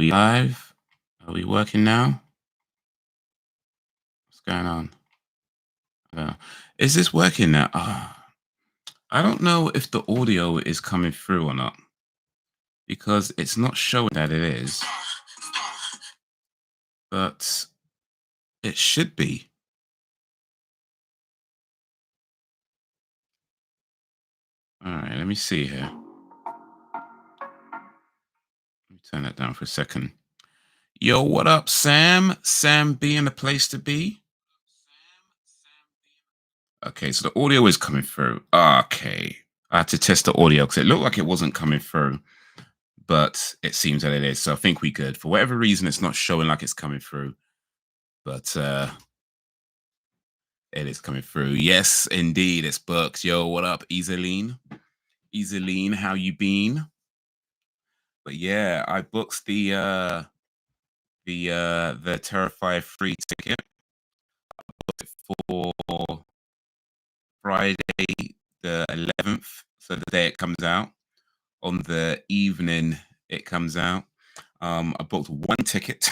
We live? Are we working now? What's going on? Is this working now? I don't know if the audio is coming through or not because it's not showing that it is, but it should be. All right, let me see here. Let me turn that down for a second. Yo, what up, Sam? Sam being the place to be. Okay, so the audio is coming through. Okay. I had to test the audio because it looked like it wasn't coming through, but it seems that it is. So I think we good. For whatever reason, it's not showing like it's coming through, but it is coming through. Yes, indeed. It's Burks. Yo, what up, Easeline? Easeline, how you been? But yeah, I booked the Terrifier free ticket for Friday the 11th. So the day it comes out. On the evening it comes out. I booked one ticket.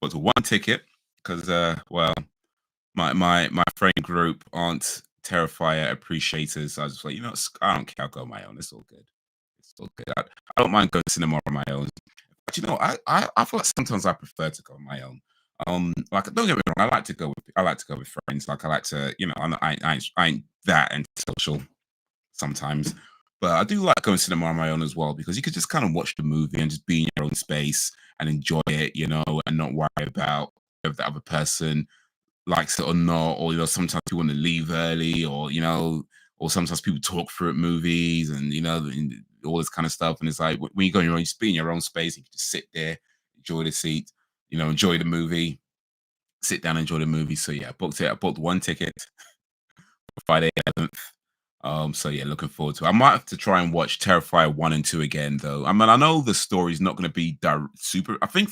Booked one ticket because well, my friend group aren't Terrifier appreciators. So I was just like, I don't care. I'll go on my own. It's all good. It's all good. I don't mind going to cinema on my own. But I feel like sometimes I prefer to go on my own. Like don't get me wrong, I like to go with friends. Like I like to, I ain't that antisocial sometimes. But I do like going to cinema on my own as well because you could just kind of watch the movie and just be in your own space and enjoy it, and not worry about if the other person likes it or not, or sometimes you want to leave early, or sometimes people talk through at movies and and all this kind of stuff. And it's like when you go on your own, you just be in your own space, you can just sit there, enjoy the seat, enjoy the movie, sit down, enjoy the movie. So yeah, I booked it. I booked one ticket for Friday 11th. So yeah, looking forward to it. I might have to try and watch Terrifier 1 and 2 again, though. I mean, I know the story's not going to be super. I think,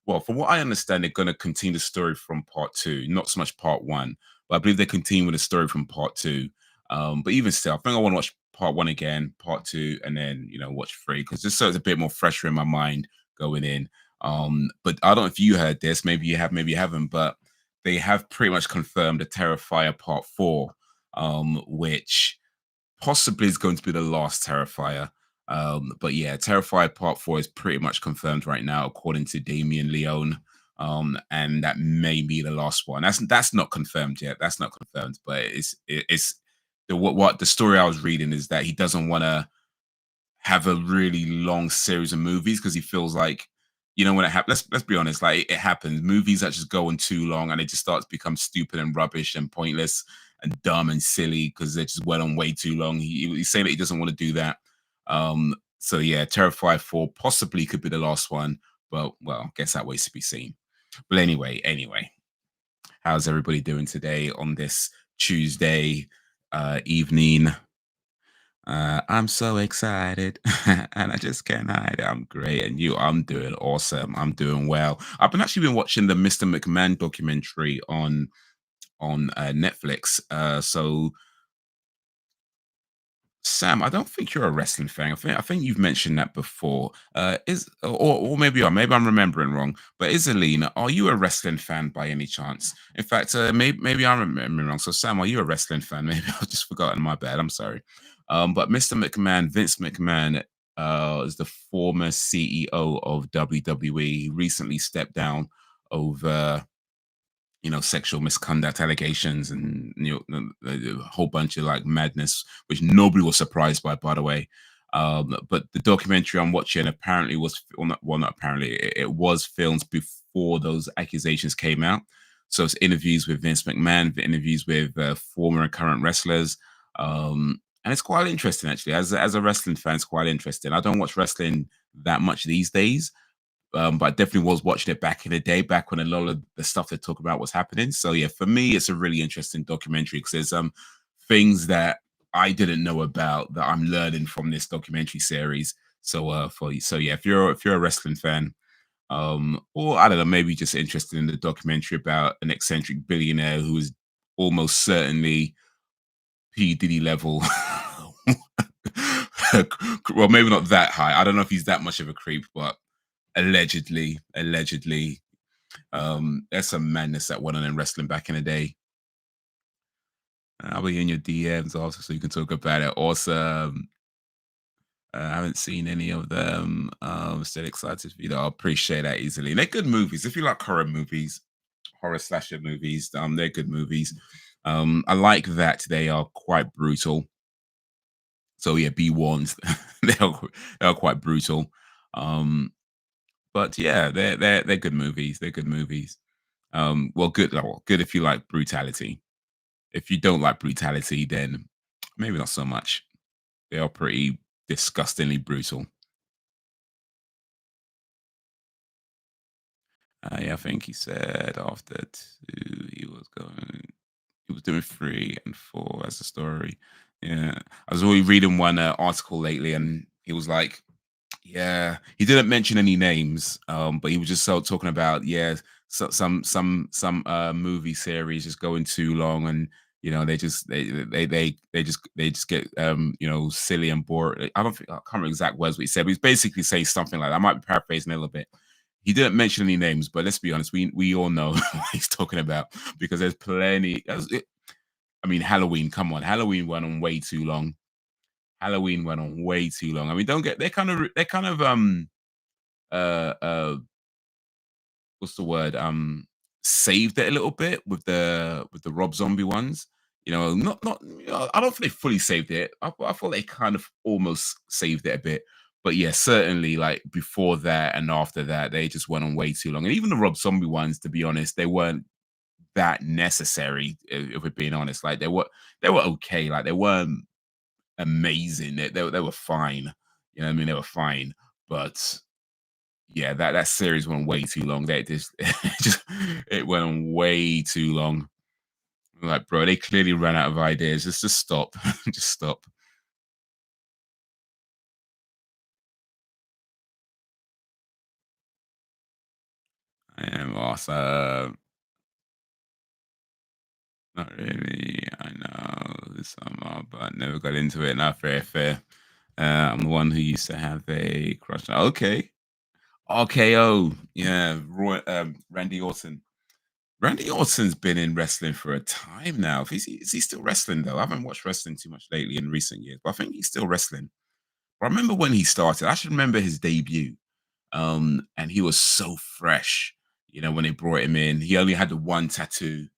well, from what I understand, they're going to continue the story from part two, not so much part one. But I believe they continue with the story from part two. But even still, I think I want to watch part one again, part two, and then watch three because just so it's a bit more fresher in my mind going in. But I don't know if you heard this. Maybe you have, maybe you haven't. But they have pretty much confirmed the Terrifier part four, which possibly is going to be the last Terrifier. But yeah, Terrifier Part 4 is pretty much confirmed right now, according to Damien Leone. And that may be the last one. That's not confirmed yet. That's not confirmed, but it's what the story I was reading is that he doesn't want to have a really long series of movies because he feels like when it happens, let's be honest, like it happens, movies that just go on too long and it just starts to become stupid and rubbish and pointless and dumb and silly because they just went on way too long. He's saying that he doesn't want to do that. So yeah, Terrifier 4 possibly could be the last one, but well, I guess that waits to be seen. But anyway, how's everybody doing today on this Tuesday evening? I'm so excited and I just can't hide it. I'm great. And you, I'm doing awesome. I'm doing well. I've been watching the Mr. McMahon documentary on Netflix. So Sam, I don't think you're a wrestling fan. I think you've mentioned that before. Is or maybe I'm remembering wrong. But Isalina, are you a wrestling fan by any chance? In fact, maybe I'm remembering wrong. So Sam, are you a wrestling fan? Maybe I've just forgotten. My bad. I'm sorry. But Mr. McMahon, Vince McMahon, is the former CEO of WWE. He recently stepped down over sexual misconduct allegations and a whole bunch of like madness, which nobody was surprised by the way. But the documentary I'm watching apparently was, not apparently, it was filmed before those accusations came out. So it's interviews with Vince McMahon, interviews with former and current wrestlers. And it's quite interesting actually. As a wrestling fan, it's quite interesting. I don't watch wrestling that much these days, but I definitely was watching it back in the day, back when a lot of the stuff they talk about was happening. So yeah, for me, it's a really interesting documentary because there's things that I didn't know about that I'm learning from this documentary series. So so yeah, if you're a wrestling fan, or I don't know, maybe just interested in the documentary about an eccentric billionaire who is almost certainly P Diddy level well, maybe not that high. I don't know if he's that much of a creep, but allegedly, there's some madness that went on in wrestling back in the day. I'll be in your DMs also, so you can talk about it. Awesome. I haven't seen any of them. Still excited for you. Though. I appreciate that easily. And they're good movies. If you like horror movies, horror slasher movies, they're good movies. I like that they are quite brutal. So yeah, be warned. They are quite brutal. Um, but yeah, they're good movies. They're good movies. Well, good if you like brutality. If you don't like brutality, then maybe not so much. They are pretty disgustingly brutal. Yeah, I think he said after two, he was doing three and four as a story. Yeah, I was already reading one article lately, and he was like, yeah, he didn't mention any names, but he was just so talking about some movie series just going too long, and they just get silly and bored. I can't remember exact words what he said, but he's basically saying something like that. I might be paraphrasing a little bit. He didn't mention any names, but let's be honest, we all know what he's talking about because there's plenty. I mean, Halloween. Come on, Halloween went on way too long. Halloween went on way too long. I mean, don't get they kind of uh uh what's the word? Saved it a little bit with the Rob Zombie ones. Not I don't think they fully saved it. I thought they kind of almost saved it a bit. But yeah, certainly like before that and after that, they just went on way too long. And even the Rob Zombie ones, to be honest, they weren't that necessary, if we're being honest. Like they were okay. Like they weren't amazing. They were fine. You know what I mean? They were fine. But yeah, that series went way too long. That just it went on way too long. Like, bro, they clearly ran out of ideas. Just stop. Just stop. I am awesome. Not really. I know some, but never got into it. Not fair, fair. I'm the one who used to have a crush. Okay. RKO. Yeah, Randy Orton. Randy Orton's been in wrestling for a time now. Is he still wrestling though? I haven't watched wrestling too much lately in recent years, but I think he's still wrestling. I remember when he started. I should remember his debut. And he was so fresh. When they brought him in, he only had the one tattoo.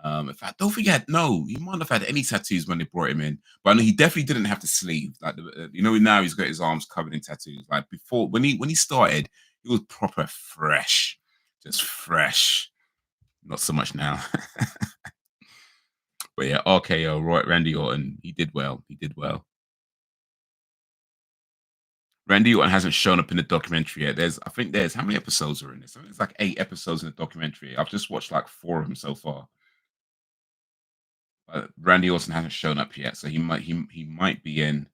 In fact, I don't think he had no. He might have had any tattoos when they brought him in, but I know he definitely didn't have the sleeve. Like now he's got his arms covered in tattoos. Like before, when he started, he was proper fresh, just fresh. Not so much now. But yeah, RKO, Randy Orton, he did well. He did well. Randy Orton hasn't shown up in the documentary yet. I think there's how many episodes are in this? I think it's like 8 episodes in the documentary. I've just watched like four of them so far. Randy Orton hasn't shown up yet, so he might be in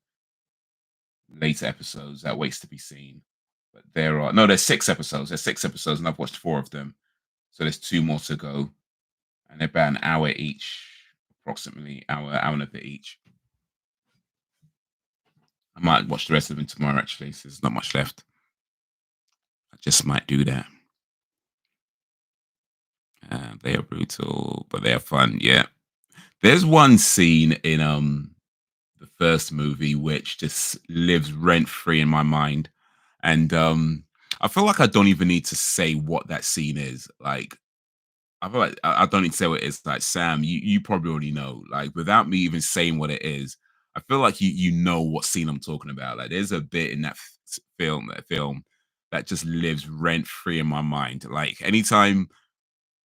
later episodes. That waits to be seen. But there's 6 episodes. There's 6 episodes, and I've watched four of them. So there's two more to go, and they're about an hour each, approximately hour and a bit each. I might watch the rest of them tomorrow, actually, so there's not much left. I just might do that. They are brutal, but they are fun. Yeah. There's one scene in the first movie which just lives rent free in my mind. And I feel like I don't even need to say what that scene is. Like I feel like I don't need to say what it is. Like Sam, you probably already know. Like without me even saying what it is, I feel like you know what scene I'm talking about. Like there's a bit in that film that just lives rent free in my mind. Like anytime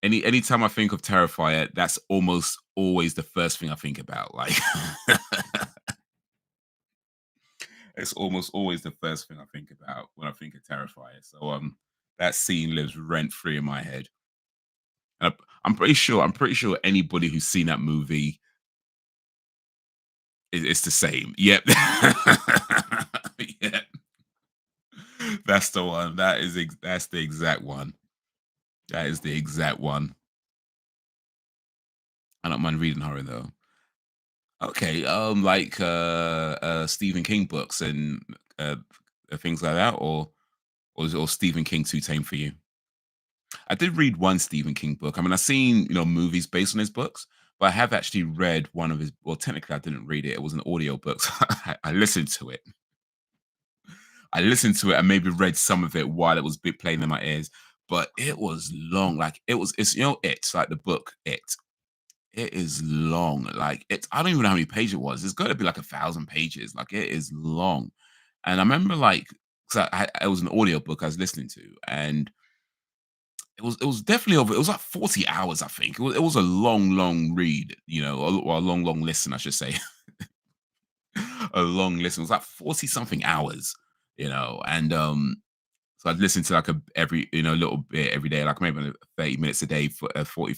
I think of Terrifier, that's almost always the first thing I think about. Like it's almost always the first thing I think about when I think of Terrifier. So that scene lives rent free in my head. And I'm pretty sure anybody who's seen that movie it's the same. Yep. Yeah. That's the one. That's the exact one. That is the exact one. I don't mind reading horror though. Okay, like Stephen King books and uh, things like that, or is or Stephen King too tame for you? I did read one Stephen King book. I mean, I've seen movies based on his books, but I have actually read one of his. Well, technically, I didn't read it. It was an audio book. So I listened to it. I listened to it and maybe read some of it while it was playing in my ears. But it was long. Like it was. It's it's like the book. It is long. Like it's. I don't even know how many pages it was. It's got to be like 1,000 pages. Like it is long. And I remember like, because it was an audio book I was listening to, and it was definitely over. It was like 40 hours, I think. It was a long read, or a long listen, I should say. A long listen. It was like 40 something hours, and so I'd listen to like a every little bit every day, like maybe 30 minutes a day for 30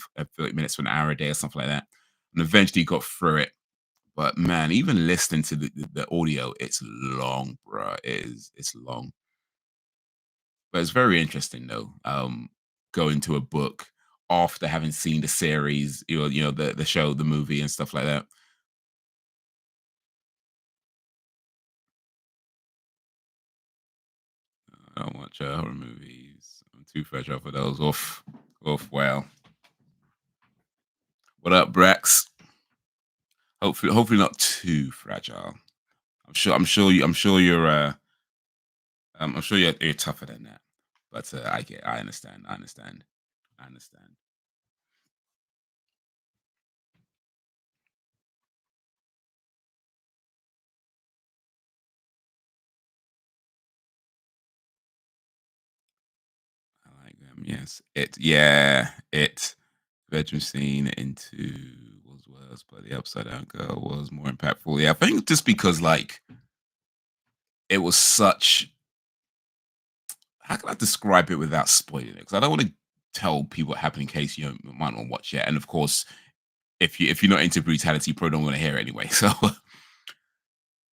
minutes for an hour a day or something like that. And eventually got through it. But man, even listening to the audio, it's long, bro. It's long. But it's very interesting though. Going to a book after having seen the series, the show, the movie, and stuff like that. I don't watch horror movies. I'm too fragile for those. Oof, oof. Wow. What up, Brax? Hopefully not too fragile. I'm sure you. I'm sure you're. I'm sure you're tougher than that. But I understand. I understand. I understand. I like them. Yes. It. Yeah. It. Bedroom scene into was worse, but the upside down girl was more impactful. Yeah, I think just because like it was such. How can I describe it without spoiling it? Because I don't want to tell people what happened in case you might not watch it. And of course, if you're not into brutality, you probably don't want to hear it anyway. So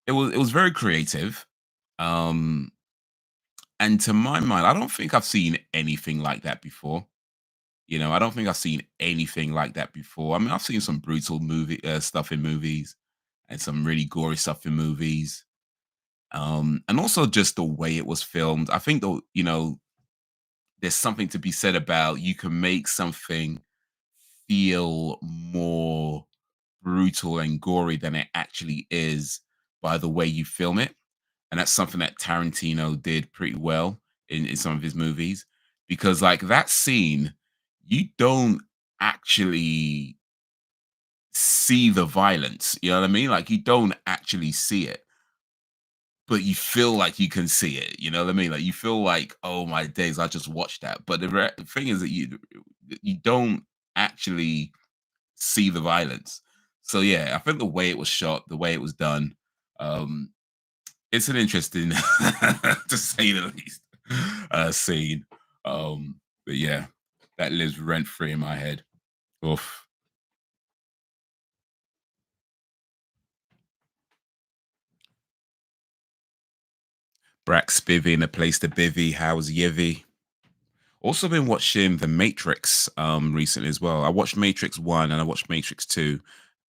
it was very creative. Um, and to my mind, I don't think I've seen anything like that before. I don't think I've seen anything like that before. I mean, I've seen some brutal movie stuff in movies and some really gory stuff in movies. And also just the way it was filmed. I think though, there's something to be said about you can make something feel more brutal and gory than it actually is by the way you film it. And that's something that Tarantino did pretty well in some of his movies. Because like that scene, you don't actually see the violence. You know what I mean? Like you don't actually see it, but you feel like you can see it. You know what I mean? Like you feel like, oh my days, I just watched that. But the thing is that you don't actually see the violence. So yeah, I think the way it was shot, the way it was done, um, it's an interesting, to say the least, scene. But yeah, that lives rent free in my head. Oof. Brax Spivvy in a place to bivvy. How's Yivy? Also been watching The Matrix recently as well. I watched Matrix 1 and I watched Matrix 2.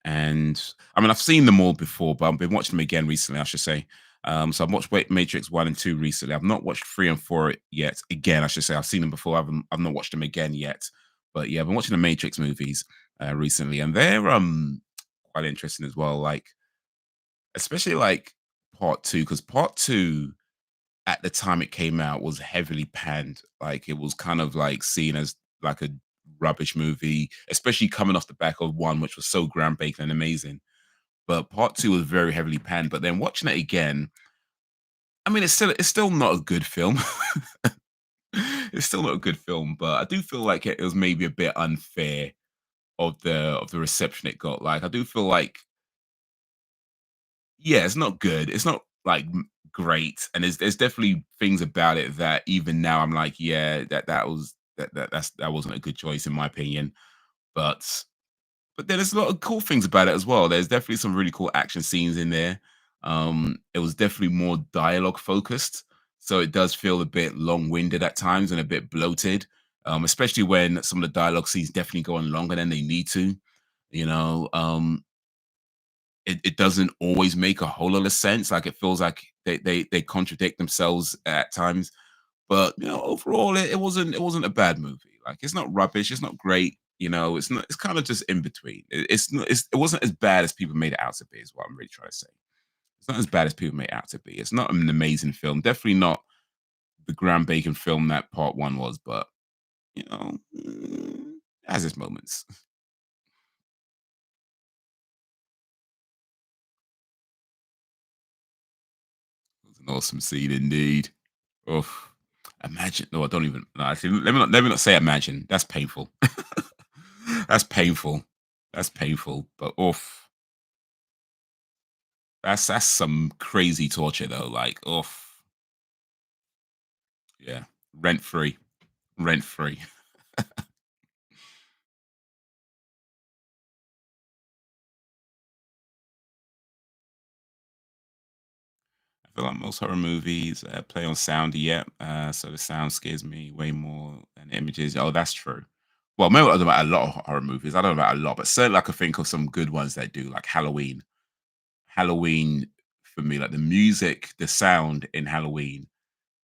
And I mean I've seen them all before, but I've been watching them again recently, I should say. So I've watched Matrix 1 and 2 recently. I've not watched 3 and 4 yet. Again, I should say I've seen them before. I've not watched them again yet. But yeah, I've been watching the Matrix movies recently, and they're quite interesting as well. Like, especially like part two, because part two at the time it came out was heavily panned. Like it was kind of like seen as like a rubbish movie, especially coming off the back of one, which was so groundbreaking and amazing. But part two was very heavily panned. But then watching it again, I mean, it's still not a good film. It's still not a good film, but I do feel like it was maybe a bit unfair of the reception it got. Like I do feel like yeah, it's not good. It's not like great, and there's definitely things about it that even now I'm like, yeah, that wasn't a good choice in my opinion. But then there's a lot of cool things about it as well. There's definitely some really cool action scenes in there. It was definitely more dialogue focused, so it does feel a bit long winded at times and a bit bloated. Especially when some of the dialogue scenes definitely go on longer than they need to. You know, it doesn't always make a whole lot of sense. Like it feels like they contradict themselves at times. But overall, it wasn't a bad movie. Like it's not rubbish. It's not great. It's not. It's kind of just in between. It's not. It wasn't as bad as people made it out to be. Is what I'm really trying to say. It's not as bad as people made it out to be. It's not an amazing film. Definitely not the groundbreaking film that Part One was. But it has its moments. It was an awesome scene indeed. Oof. Imagine. No, I don't even. No, actually, let me not say imagine. That's painful. That's painful. That's painful. But oof. That's some crazy torture though. Like oof. Yeah. Rent free. Rent free. I feel like most horror movies play on sound yet, so the sound scares me way more than the images. Oh, that's true. Well, maybe I don't know about a lot of horror movies. I don't know about a lot, but certainly I can think of some good ones that do, like Halloween. Halloween for me, like the music, the sound in Halloween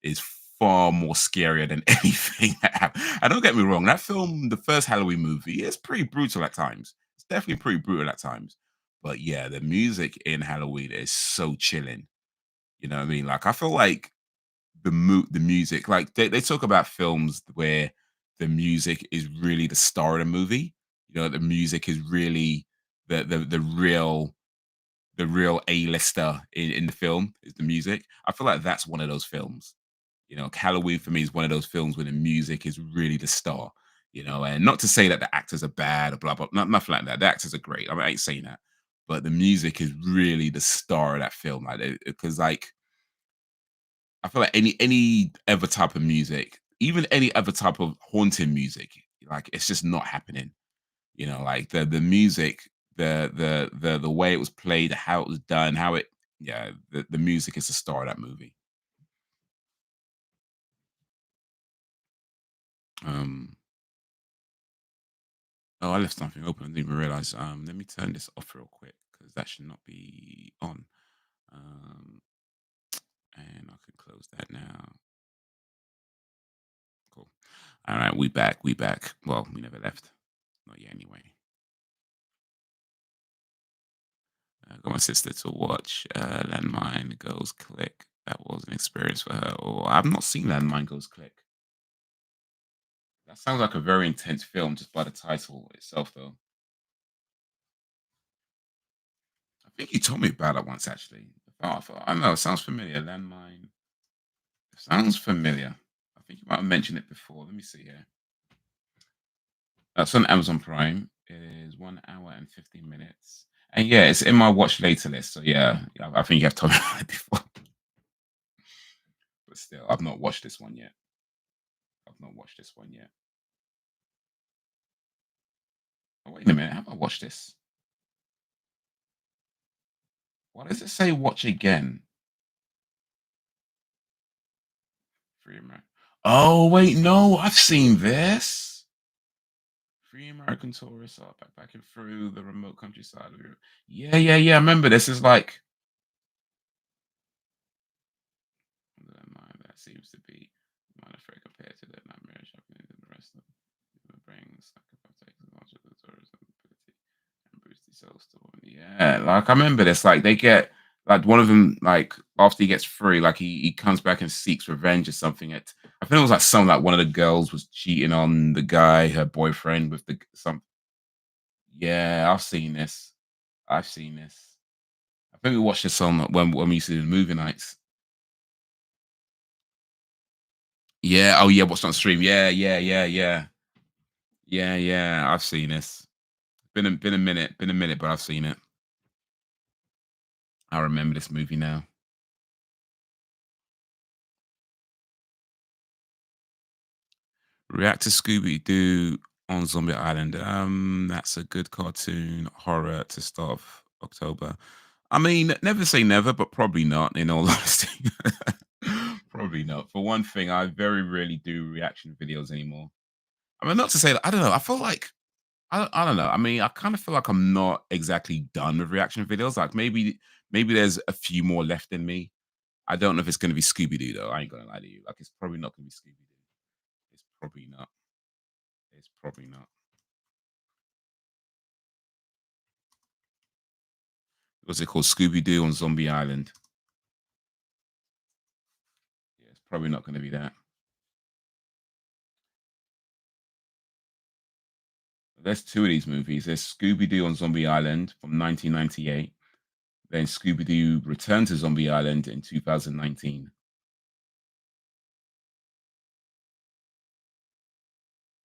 is far more scarier than anything that happened. And don't get me wrong, that film, the first Halloween movie, is pretty brutal at times. It's definitely pretty brutal at times. But yeah, the music in Halloween is so chilling. You know what I mean? Like I feel like the music, like they talk about films where the music is really the star of the movie. The music is really the real A-lister in the film is the music. I feel like that's one of those films. Halloween for me is one of those films where the music is really the star. And not to say that the actors are bad or blah blah, nothing like that. The actors are great. I ain't saying that, but the music is really the star of that film. Like, because like I feel like any other type of music, even any other type of haunting music, like it's just not happening. Like the music, the way it was played, how it was done, how it yeah, the music is the star of that movie. Um oh, I left something open. I didn't even realize. Let me turn this off real quick because that should not be on. Um and I can close that now. Cool. All right, we back. We back. Well, we never left. Not yet anyway. Got my sister to watch Landmine Goes Click. That was an experience for her. Or I've not seen Landmine Goes Click. That sounds like a very intense film just by the title itself, though. I think you told me about it once, actually. I don't know. It sounds familiar. Landmine. It sounds familiar. I think you might have mentioned it before. Let me see here. That's on Amazon Prime. It is 1 hour and 15 minutes. And yeah, it's in my watch later list. So yeah, I think you have told me about it before. But still, I've not watched this one yet. I've not watched this one yet. Oh, wait a minute. Have I watched this? Why does it say watch again? Free American. Oh, wait, no, I've seen this. Three American tourists are backpacking through the remote countryside of Europe. Yeah, yeah, yeah. I remember this is like that seems to be minor threat compared to the nightmare shopping and the rest of the brings sacrifice much of the tourism ability and boost the sales to women. Yeah, like I remember this. Like they get like one of them like after he gets free, like he comes back and seeks revenge or something. I think it was like something like one of the girls was cheating on the guy, her boyfriend with the some. Yeah, I've seen this. I've seen this. I think we watched this on when we used to do the movie nights. Yeah. Oh, yeah. Watched on stream. Yeah. Yeah. Yeah. Yeah. Yeah. Yeah. I've seen this. Been a minute. Been a minute, but I've seen it. I remember this movie now. React to Scooby Doo on Zombie Island. That's a good cartoon horror to start of October. I mean, never say never, but probably not. In all honesty, probably not. For one thing, I very rarely do reaction videos anymore. I mean, not to say that I don't know. I feel like I don't know. I mean, I kind of feel like I'm not exactly done with reaction videos. Like maybe there's a few more left in me. I don't know if it's going to be Scooby Doo though. I ain't gonna lie to you. Like it's probably not going to be Scooby Doo. It's probably not. It's probably not. What's it called? Scooby Doo on Zombie Island. Yeah, it's probably not going to be that. There's two of these movies. There's Scooby Doo on Zombie Island from 1998. Then Scooby Doo Return to Zombie Island in 2019.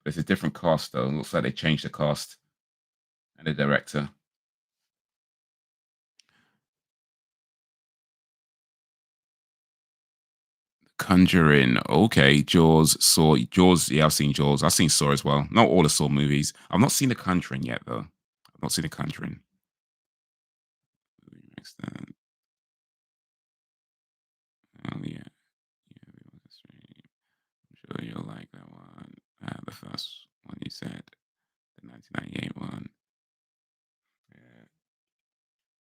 There's a different cast though. It looks like they changed the cast and the director. Conjuring. Okay, Jaws, Saw, Jaws. Yeah, I've seen Jaws. I've seen Saw as well. Not all the Saw movies. I've not seen The Conjuring yet though. I've not seen The Conjuring. Next, oh yeah, I'm sure you'll like that one. The first one you said, the 1998 one. Yeah.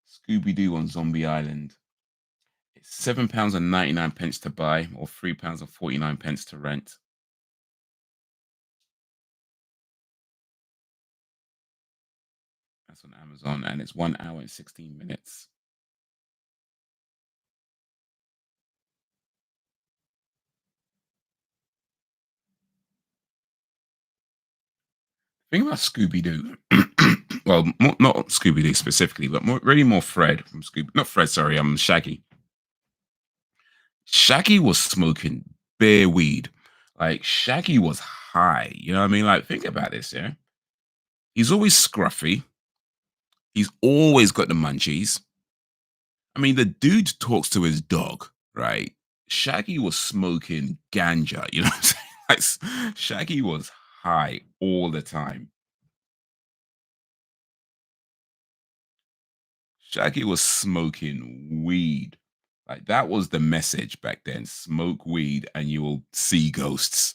Scooby Doo on Zombie Island. It's £7.99 to buy, or £3.49 to rent. That's on Amazon, and it's 1 hour and 16 minutes. Thing about Scooby Doo, well, not Scooby Doo specifically, but really more Fred from Scooby. Not Fred, sorry, Shaggy. Shaggy was smoking bare weed. Like Shaggy was high. You know what I mean? Like think about this, yeah. He's always scruffy. He's always got the munchies. I mean, the dude talks to his dog, right? Shaggy was smoking ganja. You know what I'm saying? Like, Shaggy was high all the time. Shaggy was smoking weed. Like that was the message back then. Smoke weed and you will see ghosts.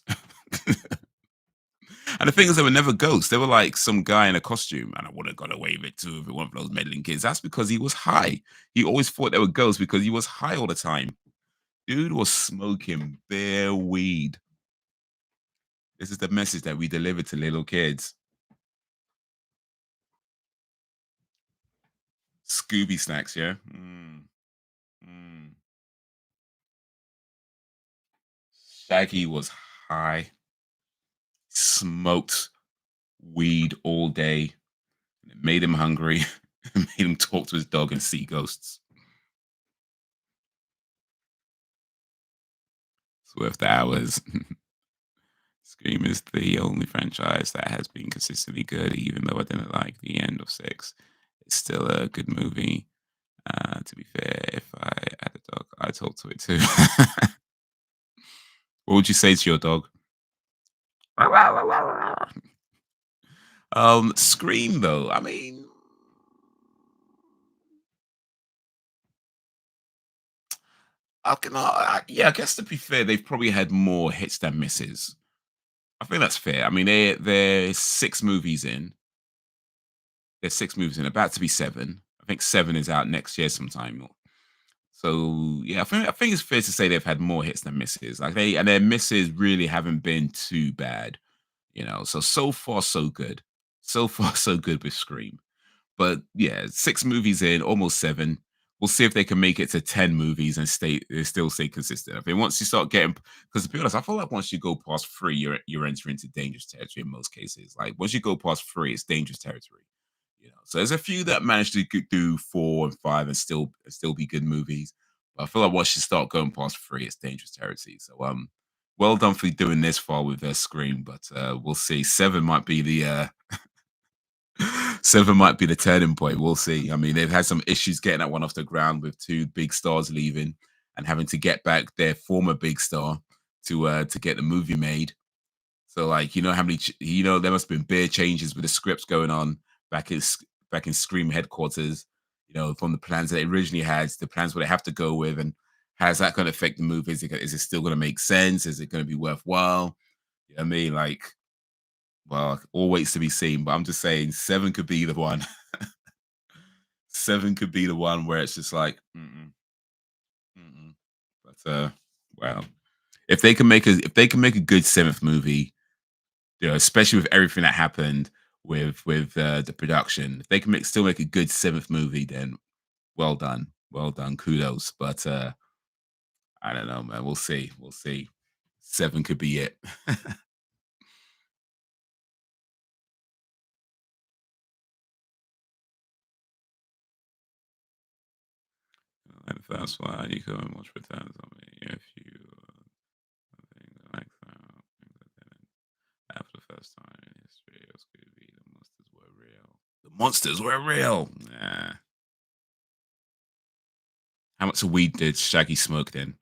And the thing is, they were never ghosts. They were like some guy in a costume, and I would have got away with it too if it weren't for those meddling kids. That's because he was high. He always thought they were ghosts because he was high all the time. Dude was smoking bare weed. This is the message that we deliver to little kids. Scooby snacks, yeah. Mm. Shaggy was high, smoked weed all day. And it made him hungry. It made him talk to his dog and see ghosts. It's worth the hours. Scream is the only franchise that has been consistently good, even though I didn't like the end of six. It's still a good movie. To be fair, if I had a dog, I talk to it too. What would you say to your dog? Scream though. I mean, yeah, I guess to be fair, they've probably had more hits than misses. I think that's fair. I mean, they're 6 movies in. There's 6 movies in, about to be 7. I think 7 is out next year sometime. So yeah, I think it's fair to say they've had more hits than misses. Like their misses really haven't been too bad, you know. So far so good. So far so good with Scream. But yeah, 6 movies in, almost 7. We'll see if they can make it to 10 movies and still stay consistent. I think once you start getting, because to be honest, I feel like once you go past 3, you're entering into dangerous territory in most cases. Like once you go past 3, it's dangerous territory. You know, so there's a few that managed to do 4 and 5 and still be good movies. But I feel like once you start going past 3, it's dangerous territory. So well done for doing this far with their Scream, but we'll see. 7 might be the 7 might be the turning point. We'll see. I mean, they've had some issues getting that one off the ground with 2 big stars leaving and having to get back their former big star to get the movie made. So, like, you know how many, there must have been bare changes with the scripts going on back in back in Scream headquarters. You know, from the plans that they originally had, the plans where they have to go with, and how's that going to affect the movie? Is it still going to make sense? Is it going to be worthwhile? You know what I mean? Like, well, all waits to be seen. But I'm just saying, seven could be the one. Seven could be the one where it's just like, mm-mm, mm-mm. But well, if they can make a good seventh movie, you know, especially with everything that happened with the production, if they can still make a good seventh movie, then well done, kudos. But I don't know, man. We'll see, we'll see. Seven could be it. And that's why you go and watch returns on me if you think like after the first time in history of Scooby, the monsters were real. The monsters were real. Nah. How much of weed did Shaggy smoke then?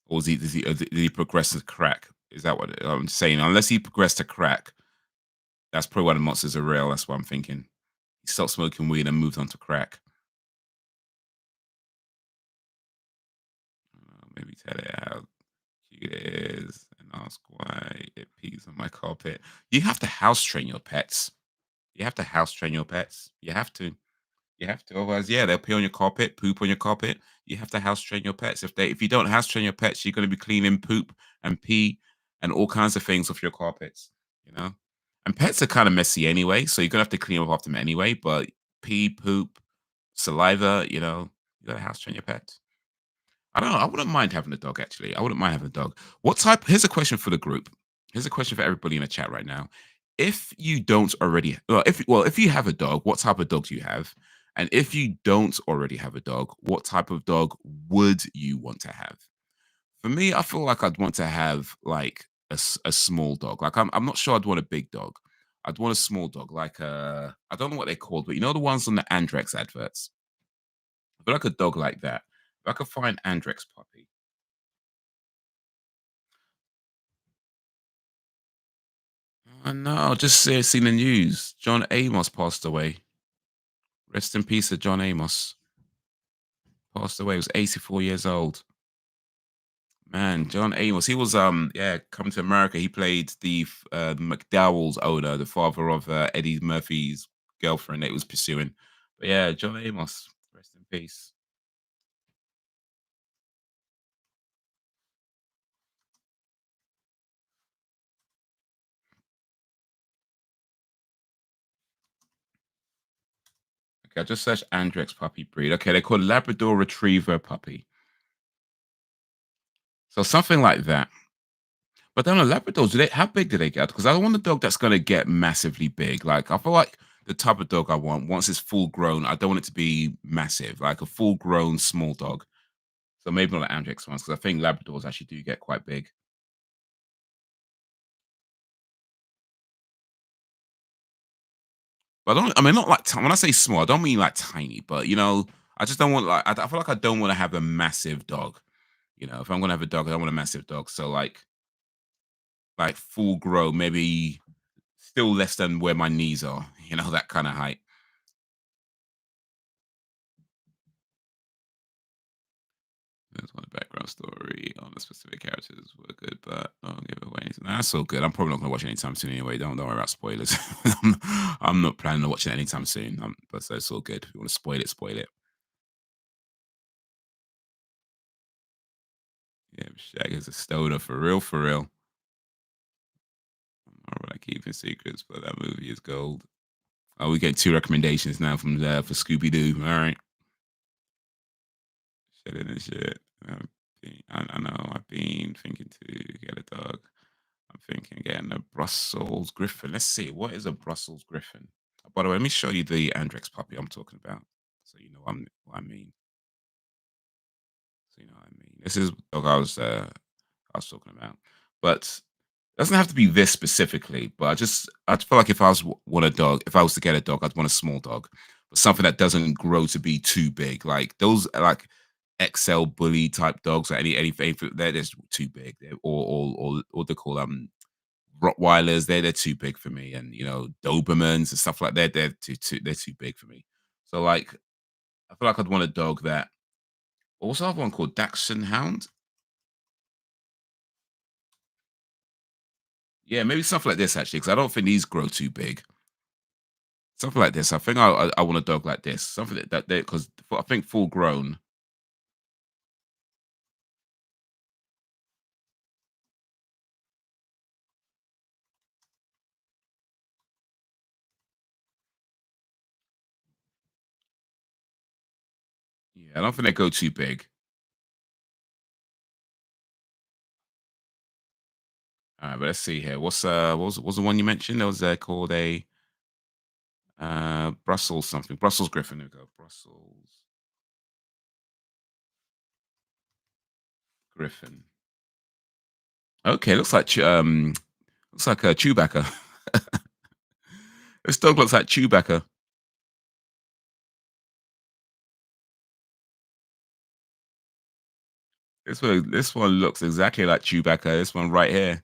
Or did he progress to crack? Is that what I'm saying? Unless he progressed to crack, that's probably why the monsters are real. That's what I'm thinking. He stopped smoking weed and moved on to crack. Maybe tell it how cute it is and ask why it pees on my carpet. You have to house train your pets. You have to house train your pets. You have to. You have to. Otherwise, yeah, they'll pee on your carpet, poop on your carpet. You have to house train your pets. If you don't house train your pets, you're going to be cleaning poop and pee and all kinds of things off your carpets. You know, and pets are kind of messy anyway, so you're gonna have to clean up after them anyway. But pee, poop, saliva, you gotta house train your pets. I don't know. I wouldn't mind having a dog, actually. I wouldn't mind having a dog. What type? Here's a question for the group. Here's a question for everybody in the chat right now. If you don't already, if you have a dog, what type of dog do you have? And if you don't already have a dog, what type of dog would you want to have? For me, I feel like I'd want to have like a small dog. Like I'm not sure I'd want a big dog. I'd want a small dog, like I don't know what they're called, but you know the ones on the Andrex adverts. I feel like a dog like that. If I could find Andrex puppy. I know, just seen the news. John Amos passed away. Rest in peace to John Amos. Passed away. He was 84 years old. Man, John Amos. He was coming to America. He played the McDowell's owner, the father of Eddie Murphy's girlfriend that he was pursuing. But yeah, John Amos. Rest in peace. Okay, I just searched Andrex puppy breed. Okay, they're called Labrador Retriever puppy. So something like that. But then the Labradors, how big do they get? Because I don't want a dog that's going to get massively big. Like I feel like the type of dog I want, once it's full grown, I don't want it to be massive, like a full grown small dog. So maybe not the Andrex ones, because I think Labradors actually do get quite big. But I mean, not like when I say small, I don't mean like tiny, but I just don't want like I feel like I don't want to have a massive dog. If I'm gonna have a dog, I don't want a massive dog. So like full grown, maybe still less than where my knees are, that kind of height. There's one background story on the specific characters were good, but don't give away anything. Nah, that's so good. I'm probably not gonna watch it anytime soon anyway. Don't worry about spoilers. I'm not planning on watching it anytime soon. But so it's all good. If you want to spoil it, spoil it. Yeah, Shaq is a stoner for real, for real. I like keeping secrets, but that movie is gold. Oh, we get two recommendations now from for Scooby Doo. All right, shit it and shit. I know. I've been thinking to get a dog. I'm thinking getting a Brussels Griffin. Let's see, what is a Brussels Griffin? By the way, let me show you the Andrex puppy I'm talking about, so you know what I mean. So you know what I mean. This is the dog I was talking about, but it doesn't have to be this specifically. But I feel like if I was want a dog, if I was to get a dog, I'd want a small dog, but something that doesn't grow to be too big. Like those like XL bully type dogs or anything, they're just too big. Or they call Rottweilers, they're too big for me, and Dobermans and stuff like that, they're too big for me. So like, I feel like I'd want a dog that. Also, I have one called Dachshund Hound. Yeah, maybe something like this actually, because I don't think these grow too big. Something like this. I think I want a dog like this. Something that they because I think full grown. Yeah, I don't think they go too big. All right, but let's see here. What's the one you mentioned? There was called a Brussels something. Brussels Griffin. There we go. Brussels Griffin. Okay, looks like a Chewbacca. This dog looks like Chewbacca. This one looks exactly like Chewbacca. This one right here.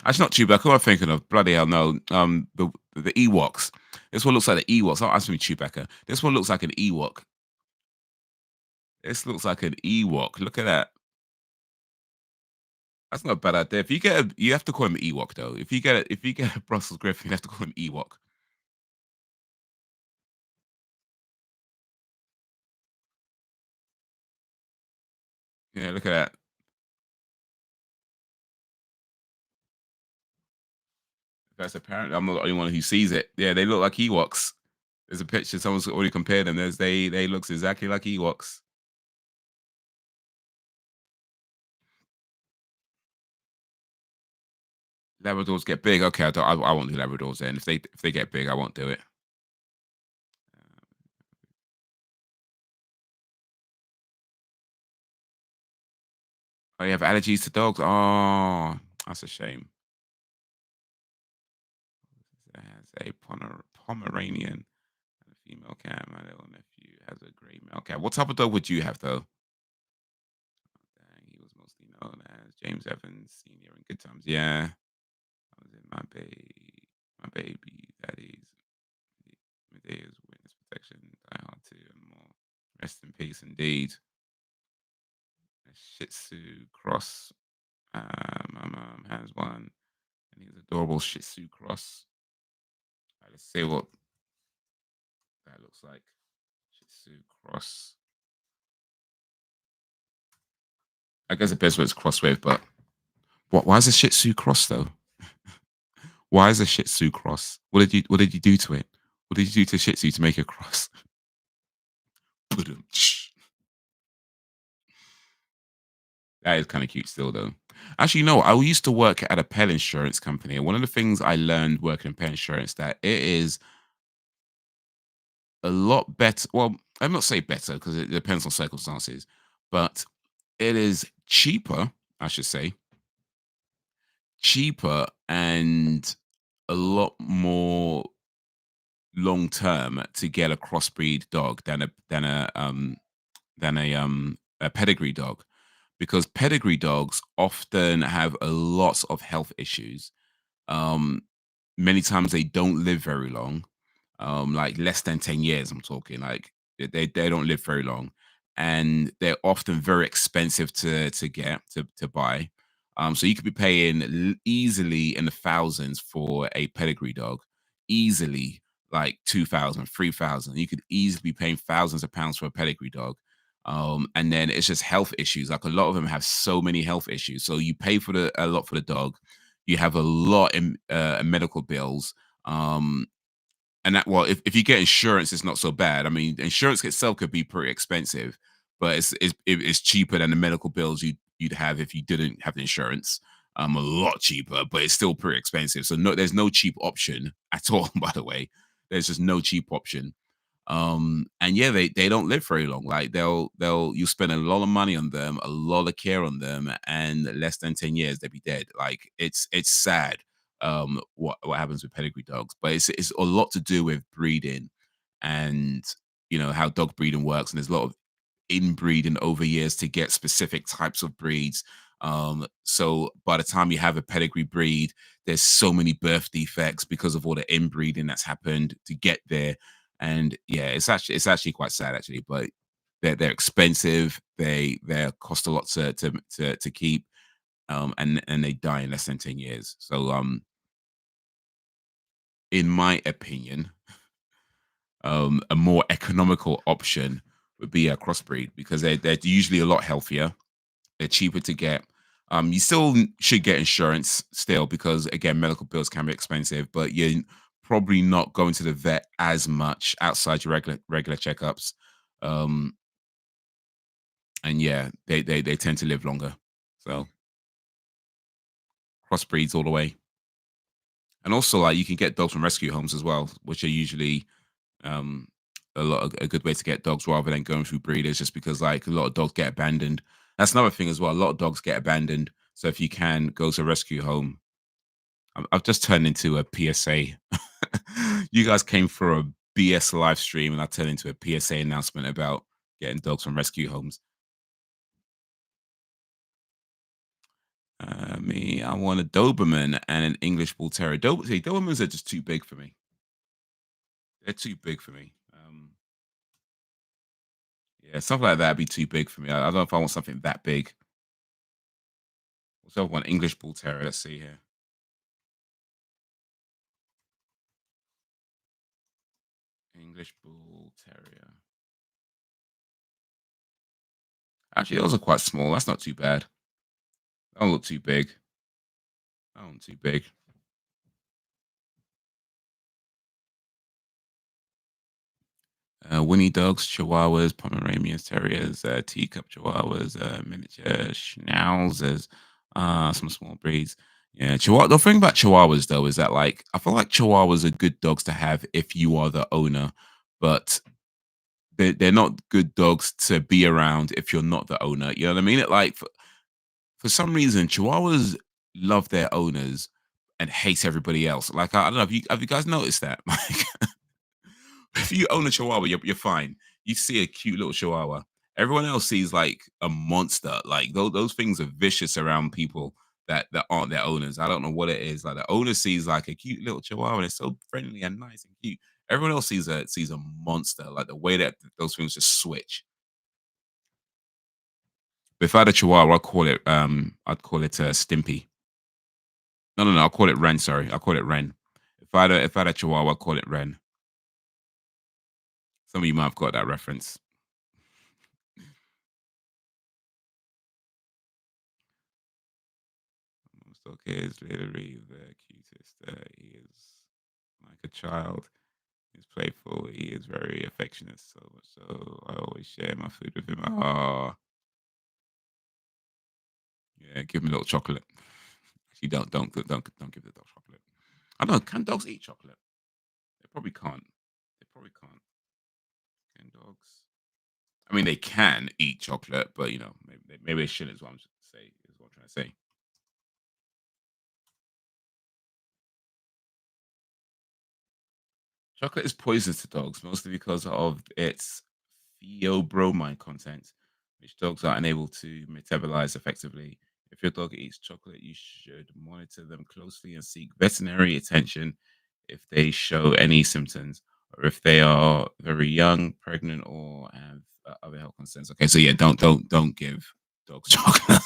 That's not Chewbacca. Who am I thinking of? Bloody hell, no. The Ewoks. This one looks like the Ewoks. Don't ask me Chewbacca. This one looks like an Ewok. This looks like an Ewok. Look at that. That's not a bad idea. If you get you have to call him Ewok though. If you get a Brussels Griffin, you have to call him Ewok. Yeah, look at that. That's apparently I'm not the only one who sees it. Yeah, they look like Ewoks. There's a picture. Someone's already compared them. They looks exactly like Ewoks. Labradors get big. Okay, I won't do Labradors then. If they get big, I won't do it. Oh, you have allergies to dogs. Oh, that's a shame. It has a Pomeranian and a female cat. My little nephew has a great male cat. What type of dog would you have though? Dang, he was mostly known as James Evans Senior in Good Times. Yeah, I was in my baby daddy's Medea's witness protection, Die Hard 2, and more. Rest in peace, indeed. A Shih Tzu cross. My mom has one, and he's adorable Shih Tzu cross. Let's see what that looks like. Shih Tzu cross. I guess the best word is cross with, but what? Why is a Shih Tzu cross though? Why is a Shih Tzu cross? What did you do to it? What did you do to Shih Tzu to make a cross? That is kind of cute still though. Actually, no, I used to work at a pet insurance company. And one of the things I learned working in pet insurance that it is a lot better. Well, I'm not say better because it depends on circumstances, but it is cheaper, I should say, cheaper and a lot more long term to get a crossbreed dog than a pedigree dog because pedigree dogs often have a lot of health issues. Um, Many times they don't live very long, like less than 10 years. I'm talking like they don't live very long, and they're often very expensive to get to buy. So you could be paying easily in the thousands for a pedigree dog, easily like 2,000, 3,000. You could easily be paying thousands of pounds for a pedigree dog. And then it's just health issues. Like a lot of them have so many health issues. So you pay for a lot for the dog, you have a lot in medical bills. And that, well, if you get insurance, it's not so bad. I mean, insurance itself could be pretty expensive, but it's cheaper than the medical bills you'd have if you didn't have the insurance. A lot cheaper, but it's still pretty expensive. So no, there's no cheap option at all. By the way, there's just no cheap option. And yeah, they don't live very long. Like they'll you spend a lot of money on them, a lot of care on them, and less than 10 years they'll be dead. Like it's sad what happens with pedigree dogs, but it's a lot to do with breeding and how dog breeding works, and there's a lot of inbreeding over years to get specific types of breeds. So by the time you have a pedigree breed, there's so many birth defects because of all the inbreeding that's happened to get there. And yeah, it's actually quite sad actually, but they're expensive. They cost a lot to keep, and they die in less than 10 years. So in my opinion, a more economical option would be a crossbreed because they're usually a lot healthier. They're cheaper to get. You still should get insurance still because again, medical bills can be expensive, but you're probably not going to the vet as much outside your regular checkups. Um, and yeah, they tend to live longer. So crossbreeds all the way. And also, like you can get dogs from rescue homes as well, which are usually um a good way to get dogs rather than going through breeders, just because like a lot of dogs get abandoned. That's another thing as well. A lot of dogs get abandoned. So if you can go to a rescue home, I've just turned into a PSA. You guys came for a BS live stream, and I turned into a PSA announcement about getting dogs from rescue homes. Me, I want a Doberman and an English Bull Terrier. See, Dobermans are just too big for me. They're too big for me. Yeah, something like that would be too big for me. I don't know if I want something that big. So I want English Bull Terrier. Let's see here. English Bull Terrier. Actually, those are quite small. That's not too bad. They don't look too big. They don't look too big. Winnie dogs, Chihuahuas, Pomeranians, Terriers, teacup Chihuahuas, miniature Schnauzers, some small breeds. Yeah, Chihuahua. The thing about Chihuahuas though is that like I feel like Chihuahuas are good dogs to have if you are the owner, but they're not good dogs to be around if you're not the owner. You know what I mean? Like for some reason, Chihuahuas love their owners and hate everybody else. Like I don't know. Have you guys noticed that? Like if you own a Chihuahua, you're fine. You see a cute little Chihuahua. Everyone else sees like a monster. Like those things are vicious around people that aren't their owners. I don't know what it is. Like the owner sees like a cute little Chihuahua and it's so friendly and nice and cute. Everyone else sees a monster. Like the way that those things just switch. But if I had a Chihuahua, I'd call it Stimpy. No, I'll call it Ren. Sorry, I'll call it Ren. If I had a Chihuahua, I'd call it Ren. Some of you might have got that reference. Stock is literally the cutest. He is like a child. He's playful. He is very affectionate. So much so, I always share my food with him. Oh, yeah. Give him a little chocolate. Actually, don't give the dog chocolate. I don't know. Can dogs eat chocolate? They probably can't. They probably can't. Can dogs? I mean, they can eat chocolate, but maybe they shouldn't. Is what I'm say. Is what I'm trying to say. Chocolate is poisonous to dogs, mostly because of its theobromine content, which dogs are unable to metabolize effectively. If your dog eats chocolate, you should monitor them closely and seek veterinary attention if they show any symptoms or if they are very young, pregnant, or have other health concerns. Okay, so yeah, don't give dogs chocolate.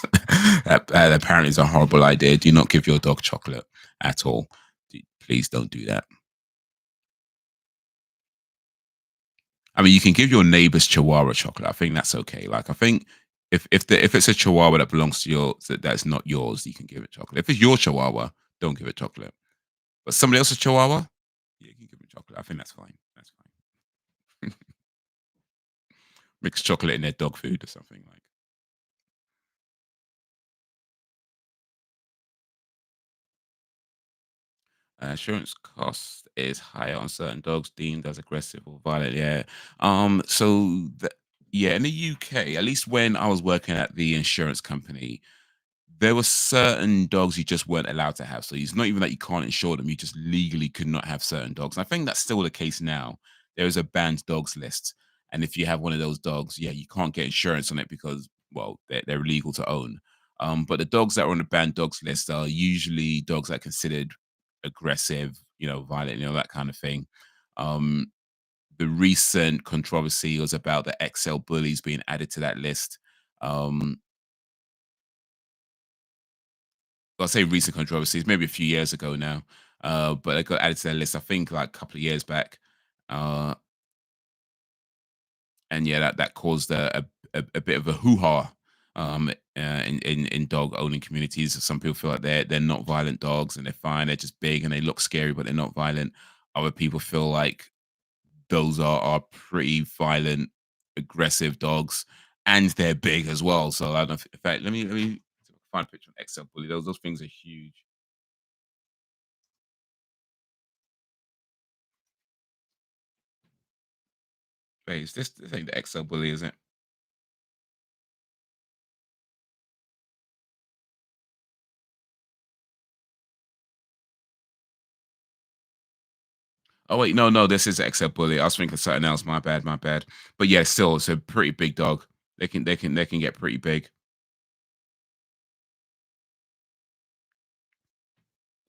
That apparently is a horrible idea. Do not give your dog chocolate at all. Please don't do that. I mean, you can give your neighbor's Chihuahua chocolate. I think that's okay. Like, I think if it's a Chihuahua that belongs to that's not yours, you can give it chocolate. If it's your Chihuahua, don't give it chocolate. But somebody else's Chihuahua, yeah, you can give it chocolate. I think that's fine. That's fine. Mix chocolate in their dog food or something like. Insurance cost is higher on certain dogs deemed as aggressive or violent. Yeah. So yeah, in the UK, at least when I was working at the insurance company, there were certain dogs you just weren't allowed to have. So it's not even that you can't insure them; you just legally could not have certain dogs. And I think that's still the case now. There is a banned dogs list, and if you have one of those dogs, yeah, you can't get insurance on it because well, they're illegal to own. But the dogs that are on the banned dogs list are usually dogs that are considered aggressive, violent, that kind of thing. Um, the recent controversy was about the XL bullies being added to that list. Um, I'll say recent controversies, maybe a few years ago now. But they got added to their list, I think, like a couple of years back. Uh, and yeah, that caused a bit of a hoo ha in dog owning communities. Some people feel like they're not violent dogs and they're fine. They're just big and they look scary, but they're not violent. Other people feel like those are pretty violent, aggressive dogs, and they're big as well. So I don't know. In fact, let me find a picture of XL bully. Those things are huge. Wait, is this ain't the XL bully, is it? Oh wait, no, no, this is XL bully. I was thinking something else. My bad, my bad. But yeah, still, it's a pretty big dog. They can get pretty big.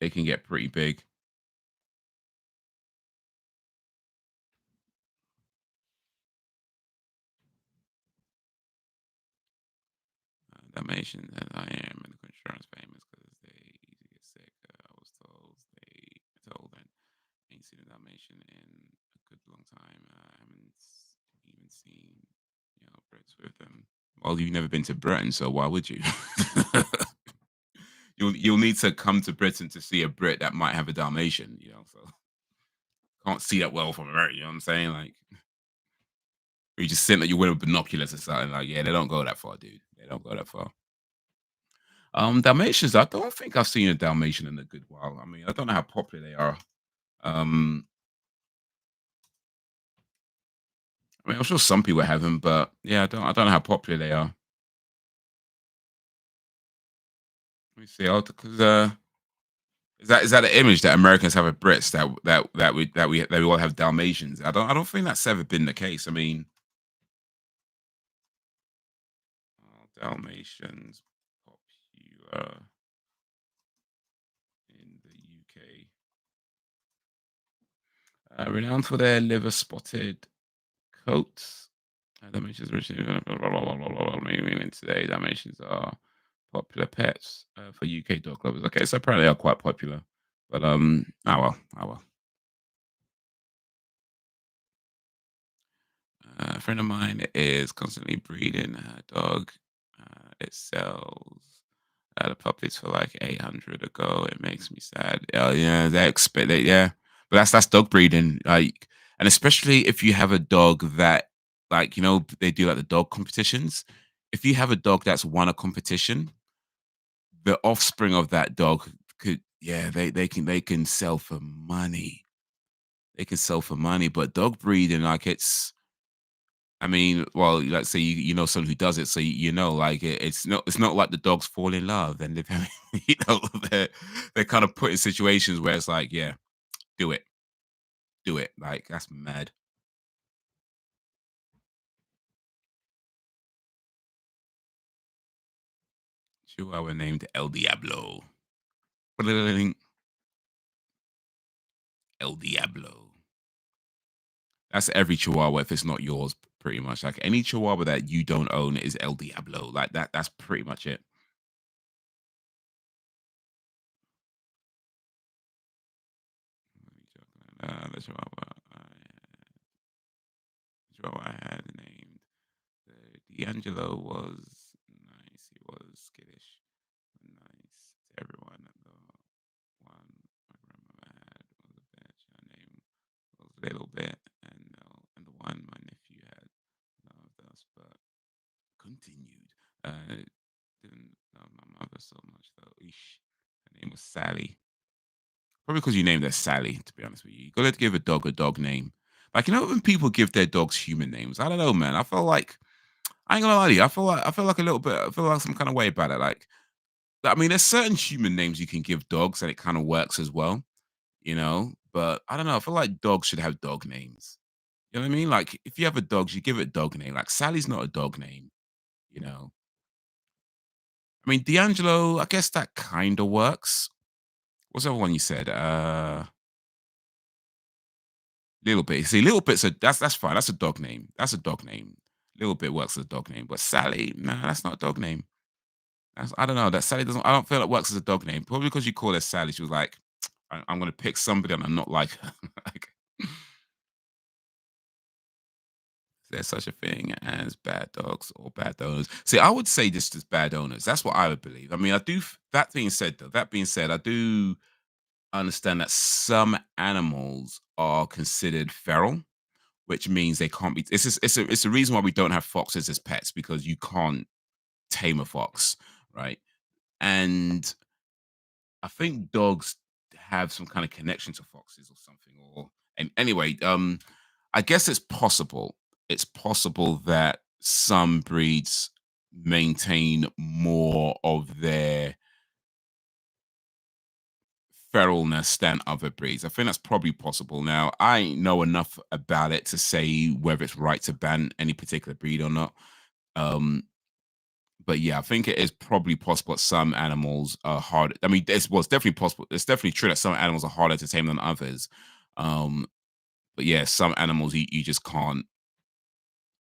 They can get pretty big. Dalmatians, as I am, medical insurance famous because they easy to get sick. I was told and ain't seen a Dalmatian in a good long time. I haven't even seen Brits with them. Well, you've never been to Britain, so why would you? You'll need to come to Britain to see a Brit that might have a Dalmatian. So can't see that well from America. You know what I'm saying? Like, or you just sitting at your window with binoculars or something. Like, yeah, they don't go that far, dude. They don't go that far. Dalmatians, I don't think I've seen a Dalmatian in a good while. I mean, I don't know how popular they are. Um, I mean, I'm sure some people have them, but yeah, I don't know how popular they are. Let me see. Because is that an image that Americans have of Brits that we all have Dalmatians? I don't think that's ever been the case. I mean, Dalmatians popular in the UK. Renowned for their liver spotted coats. Dalmatians originally meaning today. Dalmatians are popular pets for UK dog lovers. Okay, so apparently they are quite popular. But oh well, oh well. A friend of mine is constantly breeding her dog. It sells the puppies for like 800 a go. It makes me sad. Oh yeah, they expect it. Yeah, but that's dog breeding. Like, and especially if you have a dog that, like, they do like the dog competitions. If you have a dog that's won a competition, the offspring of that dog could, yeah, they can sell for money. They can sell for money, but dog breeding, like, I mean, well, let's say you know someone who does it, so like it's not like the dogs fall in love and they've you know they're kind of put in situations where it's like, yeah, do it, do it. Like, that's mad. Chihuahua named El Diablo. El Diablo. That's every Chihuahua if it's not yours, pretty much. Like, any Chihuahua that you don't own is El Diablo. Like, that's pretty much it. The Chihuahua I had named D'Angelo was nice. He was skittish, nice to everyone. The one my grandmother had was a bitch. Her name was Little Bit, and the one my nephew had loved us, but continued. Didn't love my mother so much though. Eesh. Her name was Sally. Probably because you named her Sally. To be honest with you gotta give a dog name. Like, when people give their dogs human names. I don't know, man. I ain't gonna lie to you. I feel like a little bit. I feel like some kind of way about it. Like, I mean, there's certain human names you can give dogs, and it kind of works as well. But I don't know. I feel like dogs should have dog names. You know what I mean? Like, if you have a dog, you give it a dog name. Like, Sally's not a dog name. You know. I mean, D'Angelo. I guess that kind of works. What's the other one you said? Little bit. See, little bit's a that's fine. That's a dog name. That's a dog name. Little bit works as a dog name, but Sally, no, that's not a dog name. That's, I don't know. That Sally doesn't. I don't feel it works as a dog name. Probably because you call her Sally. She was like, I'm gonna pick somebody and I'm not like her. Like, there's such a thing as bad dogs or bad owners. See, I would say this is bad owners. That's what I would believe. I mean, I do. That being said, though, that being said, I do understand that some animals are considered feral, which means they can't be. It's a reason why we don't have foxes as pets because you can't tame a fox, right? And I think dogs have some kind of connection to foxes or something. Or and anyway, I guess it's possible. It's possible that some breeds maintain more of their feralness than other breeds. I think that's probably possible. Now, I ain't know enough about it to say whether it's right to ban any particular breed or not. Um, but yeah, I think it is probably possible that some animals are hard. I mean, it's definitely possible. It's definitely true that some animals are harder to tame than others. Um, but yeah, some animals you just can't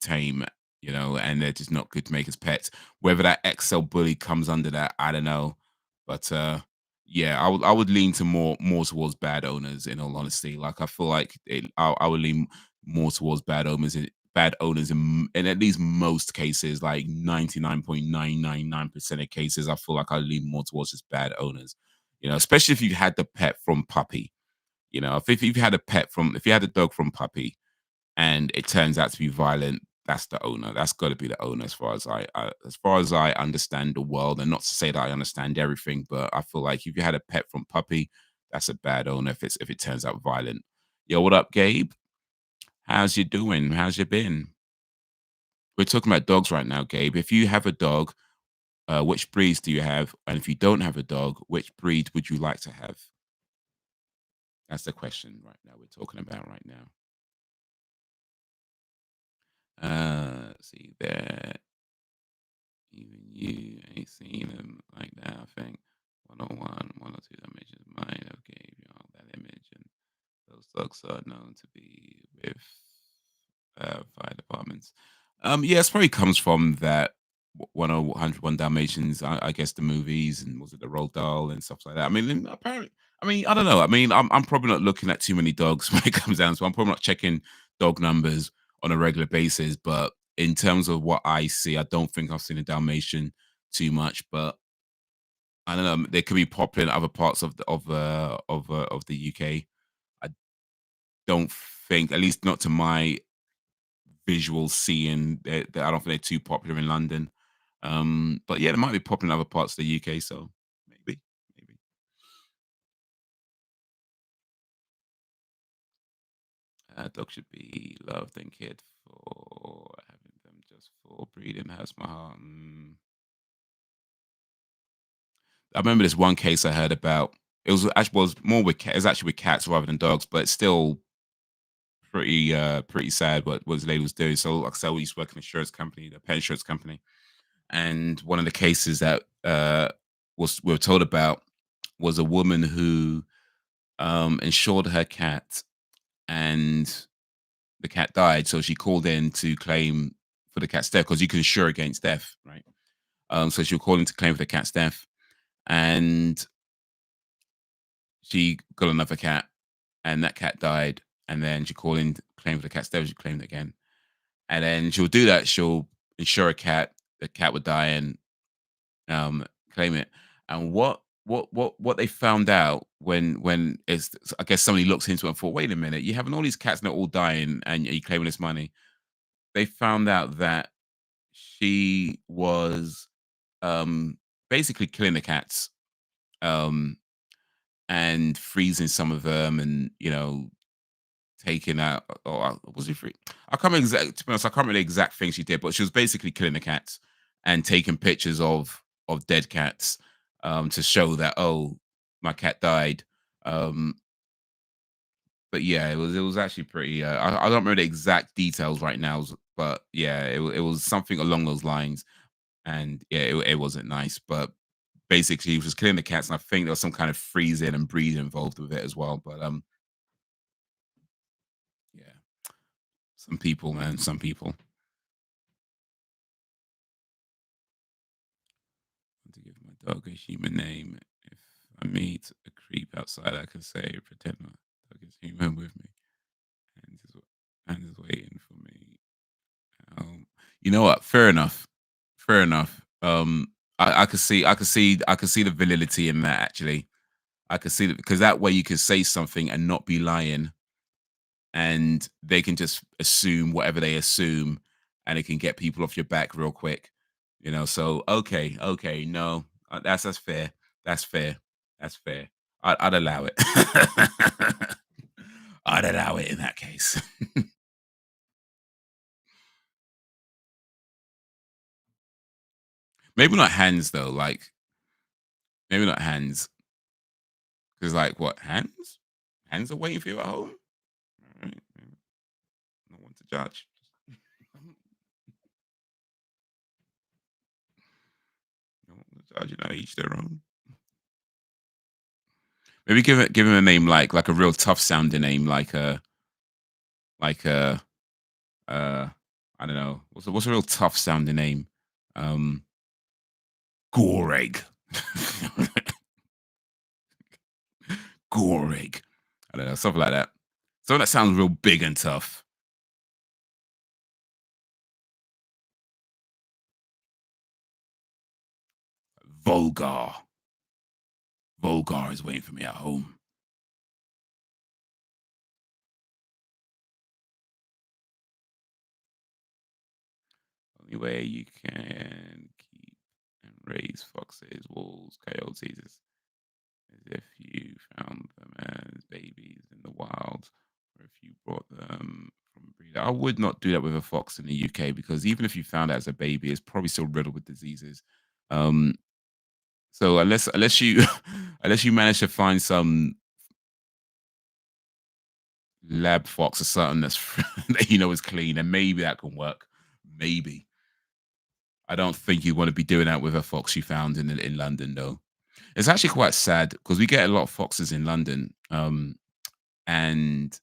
tame, and they're just not good to make as pets. Whether that XL bully comes under that, I don't know. But yeah, I would lean to more towards bad owners. In all honesty, like I feel like I would lean more towards bad owners in at least most cases, like 99.999% of cases. I feel like I lean more towards just bad owners. Especially if you had the pet from puppy. If you've had if you had a dog from puppy and it turns out to be violent, that's the owner. That's got to be the owner, as far as I understand the world. And not to say that I understand everything, but I feel like if you had a pet from puppy, that's a bad owner if it turns out violent. Yo, what up, Gabe? How's you doing? How's you been? We're talking about dogs right now, Gabe. If you have a dog, which breeds do you have? And if you don't have a dog, which breed would you like to have? That's the question right now we're talking about right now. Let's see there. Even you ain't seen him like that, I think. 101, 102 dimensions might have gave you all that image, and those thugs are known to be with fire departments. Yeah, it probably comes from that 101 Dalmatians, I guess the movies, and was it the Roald Dahl and stuff like that. I mean, apparently, I mean, I don't know. I mean, I'm probably not looking at too many dogs when it comes down to. I'm probably not checking dog numbers on a regular basis, but in terms of what I see, I don't think I've seen a Dalmatian too much. But I don't know. They could be popular in other parts of the UK. I don't think, at least not to my visual seeing, I don't think they're too popular in London. But yeah, they might be popular in other parts of the UK. So maybe. Dogs should be loved and cared for. Having them just for breeding hurts my heart. I remember this one case I heard about. It was more with it was actually with cats rather than dogs, but it's still pretty sad what this lady was doing. So like I said, we used to work in an insurance company, the pet insurance company, and one of the cases that was we were told about was a woman who insured her cat, and the cat died. So she called in to claim for the cat's death because you can insure against death, right? So she was calling to claim for the cat's death, and she got another cat, and that cat died. And then she called in to claim for the cat's death. She claimed it again, and then she'll do that. She'll insure a cat. The cat would die and claim it. And what they found out when is, I guess somebody looks into it and thought, wait a minute, you having all these cats and they're all dying and you claiming this money. They found out that she was um basically killing the cats, um and freezing some of them, and taking out, or was it free? I can't remember exact. To be honest, I can't remember the exact thing she did, but she was basically killing the cats and taking pictures of dead cats, to show that, oh, my cat died. Um, but yeah, it was actually pretty. I don't remember the exact details right now, but yeah, it was something along those lines, and yeah, it wasn't nice, but basically he was killing the cats, and I think there was some kind of freezing and breeding involved with it as well. But Some people, man, some people. To give my dog a human name. If I meet a creep outside, I can say, pretend my dog is human with me and is waiting for me. You know what? Fair enough. Fair enough. I could see the validity in that actually. I could see that because that way you could say something and not be lying, and they can just assume whatever they assume, and it can get people off your back real quick. You know, so okay, no, that's fair. That's fair. That's fair. I'd allow it. I'd allow it in that case. Maybe not hands though. Like maybe not hands, because like what hands? Hands are waiting for you at home. All right, no one to judge. No one to judge. You know, each their own. Maybe give him a name like a real tough sounding name, like a uh I don't know what's a real tough sounding name. Um, Goreg. Goreg. I don't know, something like that. Something that sounds real big and tough. Volgar. Volgar is waiting for me at home. Only way you can keep and raise foxes, wolves, coyotes is if you found them as babies in the wild, or if you brought them from a breeder. I would not do that with a fox in the UK because even if you found it as a baby, it's probably still riddled with diseases. Um, so unless you unless you manage to find some lab fox or something that's that you know is clean, and maybe that can work. Maybe. I don't think you want to be doing that with a fox you found in London though. It's actually quite sad because we get a lot of foxes in London. And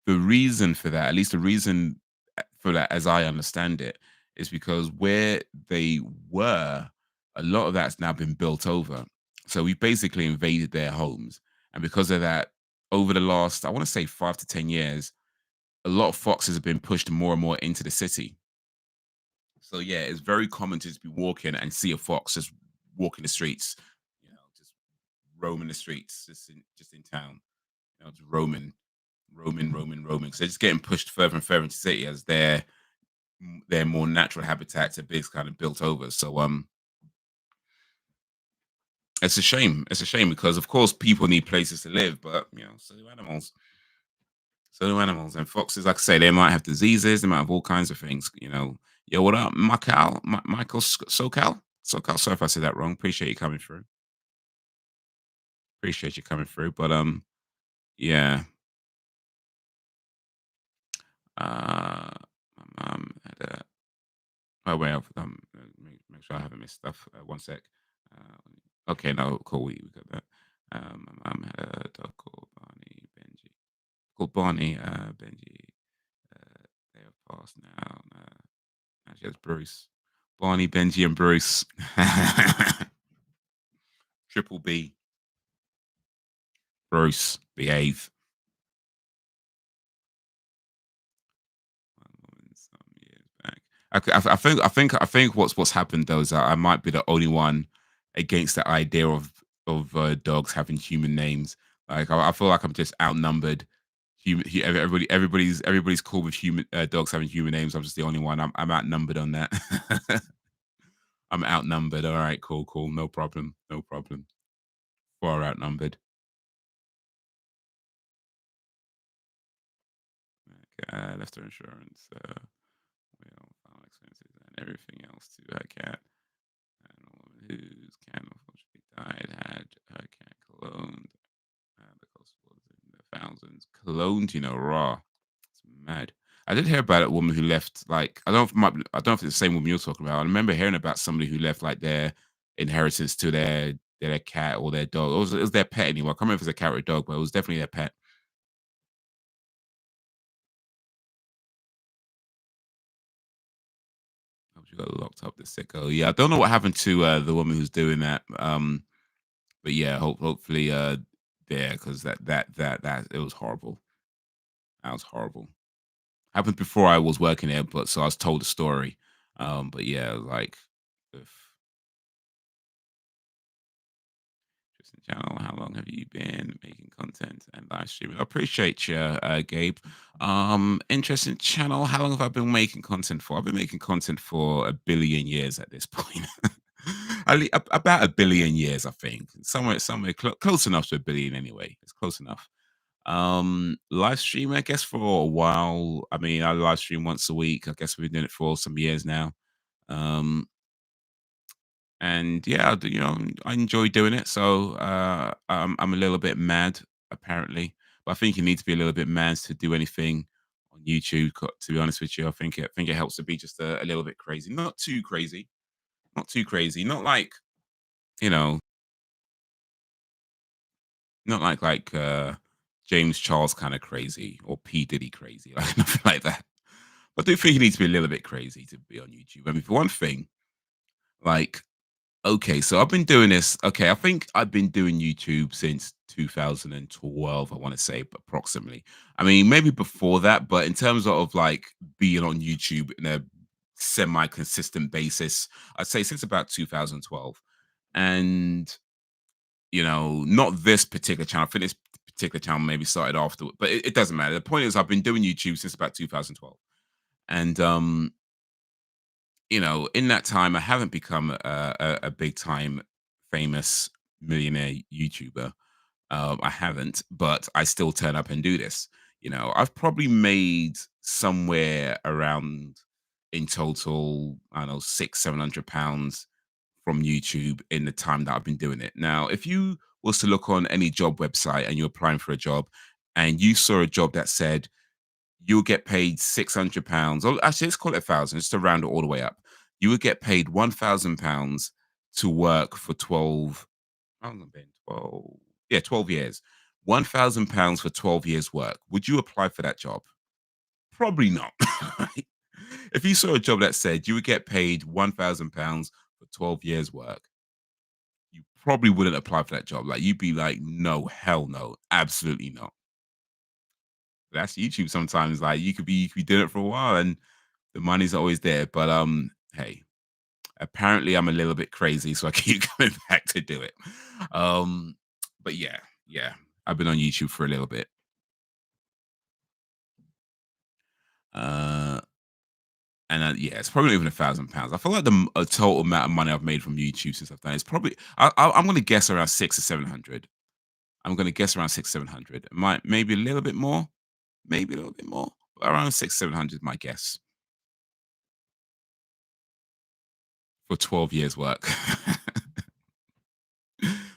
the reason for that, at least the reason for that, as I understand it, is because where they were, a lot of that's now been built over. So we basically invaded their homes. And because of that, over the last, I want to say 5 to 10 years, a lot of foxes have been pushed more and more into the city. So yeah, it's very common to just be walking and see a fox just walking the streets, just roaming the streets, just in town, just roaming. So they're just getting pushed further and further into the city as their more natural habitats are being kind of built over. So it's a shame. It's a shame because of course people need places to live, but so do animals. So do animals. And foxes, like I say, they might have diseases, they might have all kinds of things. Yo, what up, Michael SoCal? SoCal. Sorry if I said that wrong. Appreciate you coming through. Appreciate you coming through. But yeah. My mom had a oh wait, make sure I haven't missed stuff. One sec. Okay, no, cool. We got that. My mom had a dog called Barney Benji. Called Barney Benji. They have passed now. Now she has Bruce. Barney, Benji, and Bruce. Triple B. Bruce, behave. Some years back. I think what's happened though is that I might be the only one against the idea of dogs having human names. Like I feel like I'm just outnumbered. Everybody's cool with human dogs having human names. I'm just the only one. I'm outnumbered on that. I'm outnumbered. All right, cool, no problem, no problem. Far outnumbered. Left her insurance, final expenses, and everything else to her cat. And a woman whose cat unfortunately died had her cat cloned. The cost was in the thousands. Cloned, raw. It's mad. I did hear about a woman who left, like, I don't know if it's the same woman you're talking about. I remember hearing about somebody who left like their inheritance to their cat or their dog. It was their pet anyway. I can't remember if it was a cat or a dog, but it was definitely their pet. She got locked up, the sicko. Yeah, I don't know what happened to the woman who's doing that. But yeah, hopefully there, because that it was horrible. That was horrible. Happened before I was working there, but so I was told the story. But yeah, like if Tristan Channel, how long have you been making content and live streaming? I appreciate you, Gabe. Interesting channel. How long have I been making content for? I've been making content for a billion years at this point. About a billion years, I think. Somewhere close enough to a billion anyway. It's close enough. Live stream, I guess, for a while. I mean, I live stream once a week. I guess we've been doing it for some years now. Um, and yeah, I enjoy doing it. So I'm a little bit mad, apparently, but I think you need to be a little bit mad to do anything on YouTube. To be honest with you, I think it helps to be just a little bit crazy, not too crazy, not too crazy, not like you know, not like James Charles kind of crazy or P Diddy crazy, like nothing like that. But I do think you need to be a little bit crazy to be on YouTube. I mean, for one thing, like okay, so I've been doing this. Okay, I think I've been doing YouTube since 2012, I want to say approximately. I mean, maybe before that, but in terms of like being on YouTube in a semi consistent basis, I'd say since about 2012. And, not this particular channel. I think this particular channel maybe started after, but it doesn't matter. The point is, I've been doing YouTube since about 2012. And, in that time, I haven't become a big time famous millionaire YouTuber. I haven't, but I still turn up and do this. I've probably made somewhere around in total, I don't know, £600-700 from YouTube in the time that I've been doing it. Now, if you was to look on any job website and you're applying for a job and you saw a job that said you'll get paid £600, or actually, let's call it 1,000, just to round it all the way up. You would get paid £1,000 to work for 12, how long have it been? 12, yeah, 12 years. £1,000 for 12 years work. Would you apply for that job? Probably not. Right? If you saw a job that said you would get paid £1,000 for 12 years work, you probably wouldn't apply for that job. Like you'd be like, no, hell no, absolutely not. That's YouTube sometimes. Like you could be doing it for a while and the money's always there. But hey, apparently I'm a little bit crazy, so I keep coming back to do it. Um, but yeah, I've been on YouTube for a little bit. Uh, and yeah, it's probably not even £1,000. I feel like the total amount of money I've made from YouTube since I've done it is probably I'm going to guess around 600 or 700. I'm going to guess around 600, 700. Might maybe a little bit more, maybe a little bit more, but around 600, 700 is my guess for 12 years work.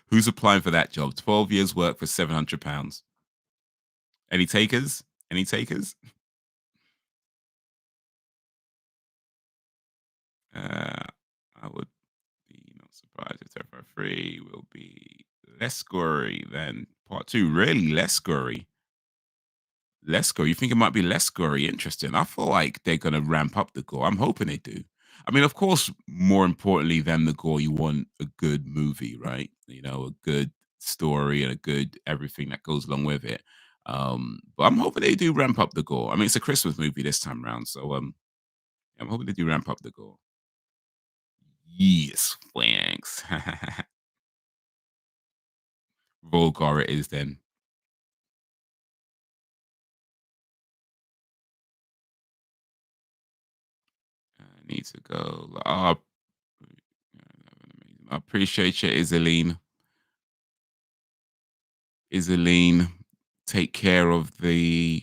Who's applying for that job? 12 years work for £700. Any takers? Any takers? I would be not surprised if Terrifier 3 will be less gory than part 2. Really? Less gory? Less gore. You think it might be less gory? Interesting. I feel like they're going to ramp up the gore. I'm hoping they do. I mean, of course, more importantly than the gore, you want a good movie, right? A good story and a good everything that goes along with it. But I'm hoping they do ramp up the gore. I mean, it's a Christmas movie this time around, so I'm hoping they do ramp up the gore. Yes, thanks. Vulgar it is then. I need to go. Oh, I appreciate you, Isaline. Isaline, take care of the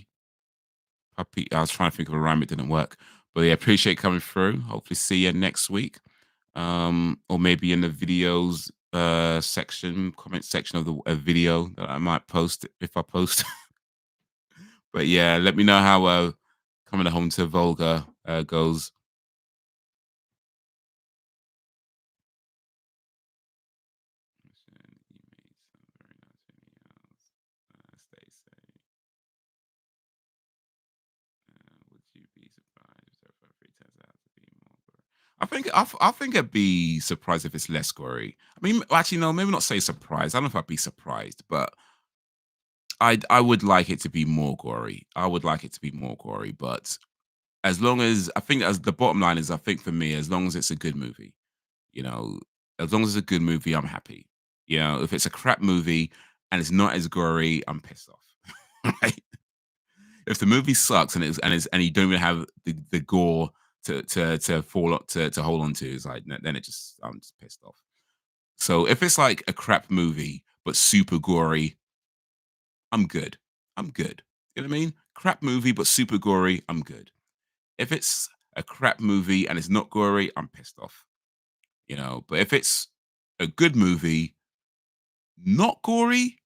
puppy. I was trying to think of a rhyme, it didn't work. But yeah, appreciate coming through. Hopefully see you next week. Or maybe in the videos section, comment section of the video that I might post if I post. But yeah, let me know how coming home to Volga goes. Stay safe. Would you be surprised if Terrifier 3 turns out to be more? I think I'd be surprised if it's less gory. I mean, actually, no, maybe not say surprised. I don't know if I'd be surprised, but I would like it to be more gory. I would like it to be more gory, but as long as I think as the bottom line is, I think for me, as long as it's a good movie, you know, as long as it's a good movie, I'm happy. You know, if it's a crap movie and it's not as gory, I'm pissed off. Right? If the movie sucks and you don't even have the gore to fall to hold on to, it's like then it just I'm just pissed off. So if it's like a crap movie but super gory, I'm good. I'm good. You know what I mean? Crap movie but super gory, I'm good. If it's a crap movie and it's not gory, I'm pissed off. You know, but if it's a good movie, not gory,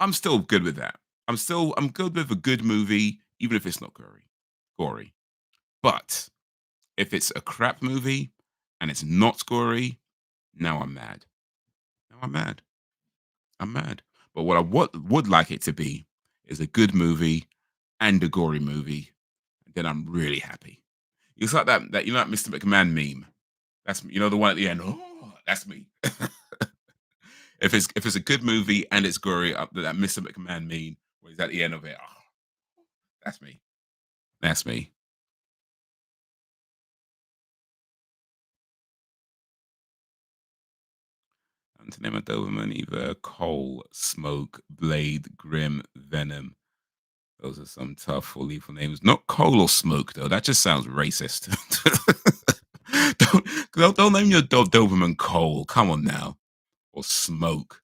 I'm still good with that. I'm good with a good movie, even if it's not gory. Gory. But if it's a crap movie and it's not gory, now I'm mad. Now I'm mad. I'm mad. But what I would like it to be is a good movie and a gory movie. Then I'm really happy. It's like that you know that Mr. McMahon meme. That's you know the one at the end. Oh, that's me. If it's a good movie and it's gory, that Mr. McMahon meme where he's at the end of it. Oh, that's me. That's me. And to name a Doberman, either Cole, Smoke, Blade, Grim, Venom. Those are some tough or lethal names. Not Cole or Smoke though. That just sounds racist. Don't name your Doberman Cole. Come on now, or Smoke.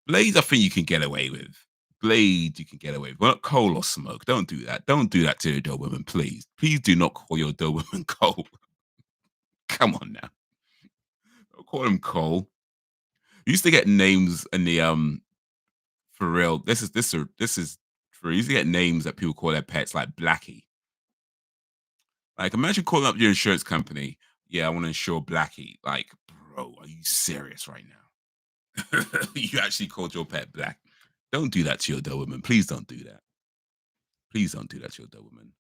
Blade, I think you can get away with. Blade, you can get away with. But not Cole or Smoke. Don't do that. Don't do that to your Doberman, please. Please do not call your Doberman Cole. Come on now. Don't call him Cole. You used to get names in the for real. This is true. You used to get names that people call their pets like Blackie. Like imagine calling up your insurance company. Yeah, I want to insure Blackie. Like, bro, are you serious right now? You actually called your pet Black. Don't do that to your Doberman. Please don't do that. Please don't do that to your Doberman.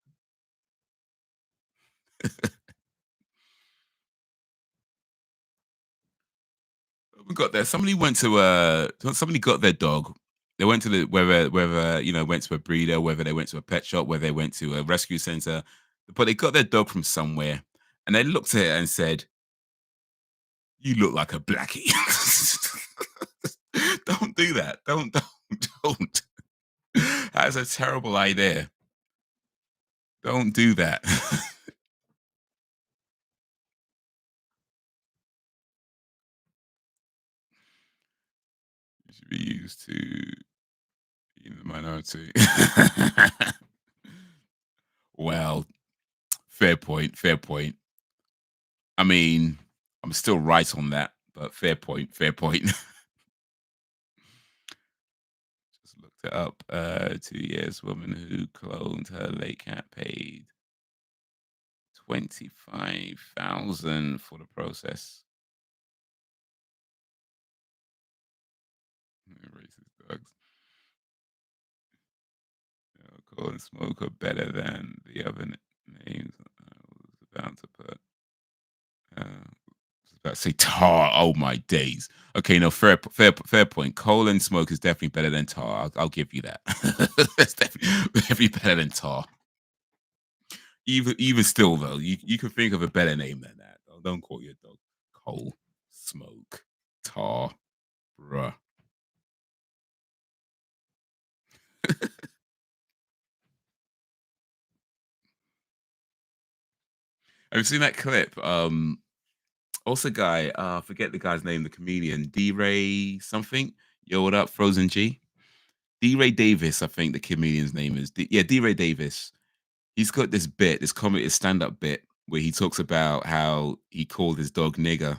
We got there. Somebody went to somebody got their dog. They went to the whether you know went to a breeder, whether they went to a pet shop, whether they went to a rescue center, but they got their dog from somewhere, and they looked at it and said, "You look like a blackie." Don't do that. Don't. That's a terrible idea. Don't do that. It should be used to in the minority. Well, fair point. Fair point. I mean, I'm still right on that, but fair point. Fair point. Just looked it up. 2 years, woman who cloned her late cat paid 25,000 for the process. Racist dogs. Coal and smoke are better than the other names. I was about to put. About to say tar. Oh my days. Okay, no, fair point. Coal and smoke is definitely better than tar. I'll give you that. It's definitely better than tar. Even still though, you can think of a better name than that. Don't call your dog coal, smoke, tar, bruh. Have you seen that clip? Also, guy, forget the guy's name, the comedian, D Ray something. Yo, what up, Frozen G? D Ray Davis, I think the comedian's name is. Yeah, D Ray Davis. He's got this bit, this comedy, stand up bit where he talks about how he called his dog nigger.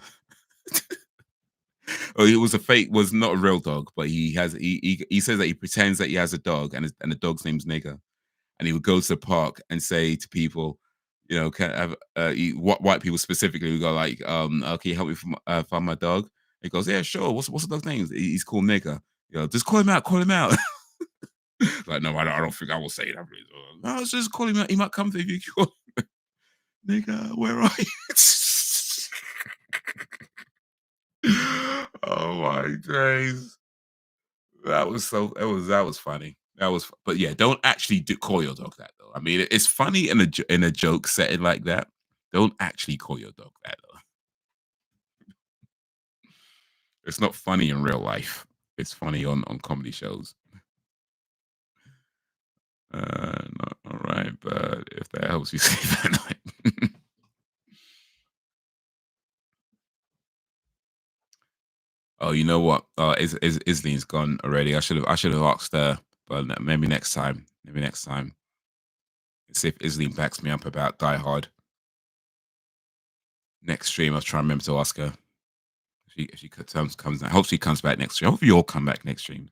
Oh, it was a fake, was not a real dog, but he says that he pretends that he has a dog and the dog's name's nigger, and he would go to the park and say to people, you know, can I have white people specifically would go like, can you help me find my dog? He goes, yeah, sure. What's the dog's name? He's called nigger. You know, just call him out, call him out. Like, no, I don't think I will say that. No, just call him out. He might come to you. Nigga, where are you? Oh my days. That was funny. But yeah, don't actually call your dog that though. I mean, it's funny in in a joke setting like that. Don't actually call your dog that though. It's not funny in real life. It's funny on comedy shows. Not all right, but if that helps you sleep at night. Oh, you know what? Is Isleen's gone already. I should have asked her, but maybe next time. Maybe next time. See if Isleen backs me up about Die Hard. Next stream, I'll try and remember to ask her. If she comes I hope she comes back next stream. I hope you all come back next stream.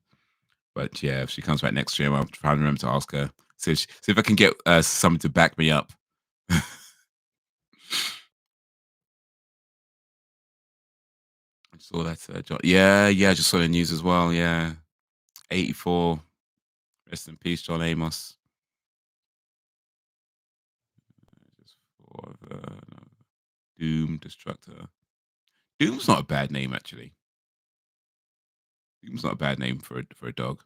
But yeah, if she comes back next stream, I'll try and remember to ask her. See if I can get someone to back me up. I saw that. Yeah, yeah, I just saw the news as well. Yeah, 84. Rest in peace, John Amos. Just for the Doom Destructor. Doom's not a bad name, actually. Doom's not a bad name for a dog.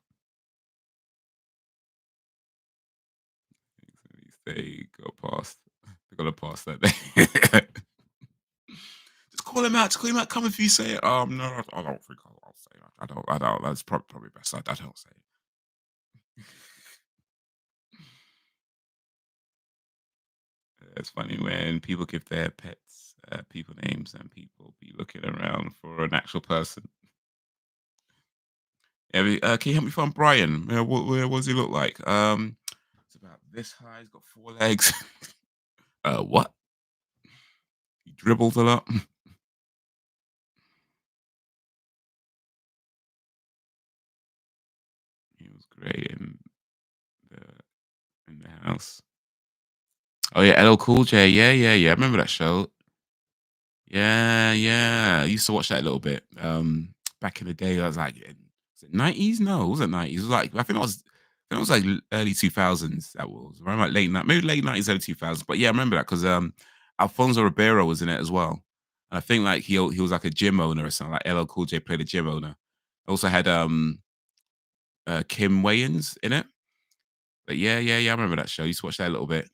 They go past. They got to pass that day. Just call him out. Just call him out. Come if you say it. No, I don't think I'll say that. I don't. I don't. That's probably best. I don't say it. It's funny when people give their pets people names and people be looking around for an actual person. Yeah, can you help me find Brian? Yeah, what does he look like? It's about this high. He's got 4 legs. What? He dribbles a lot. He was great the in the house. Oh yeah, LL Cool J. Yeah, yeah, yeah. I remember that show. Yeah, yeah. I used to watch that a little bit. Back in the day, I was like, was it 90s? No, it wasn't 90s. It was like I think it was like early 2000s. That was around like maybe late 90s, early 2000s. But yeah, I remember that because Alfonso Ribeiro was in it as well. And I think like he was like a gym owner or something. Like LL Cool J played a gym owner. Also had Kim Wayans in it. But yeah, yeah, yeah. I remember that show. I used to watch that a little bit.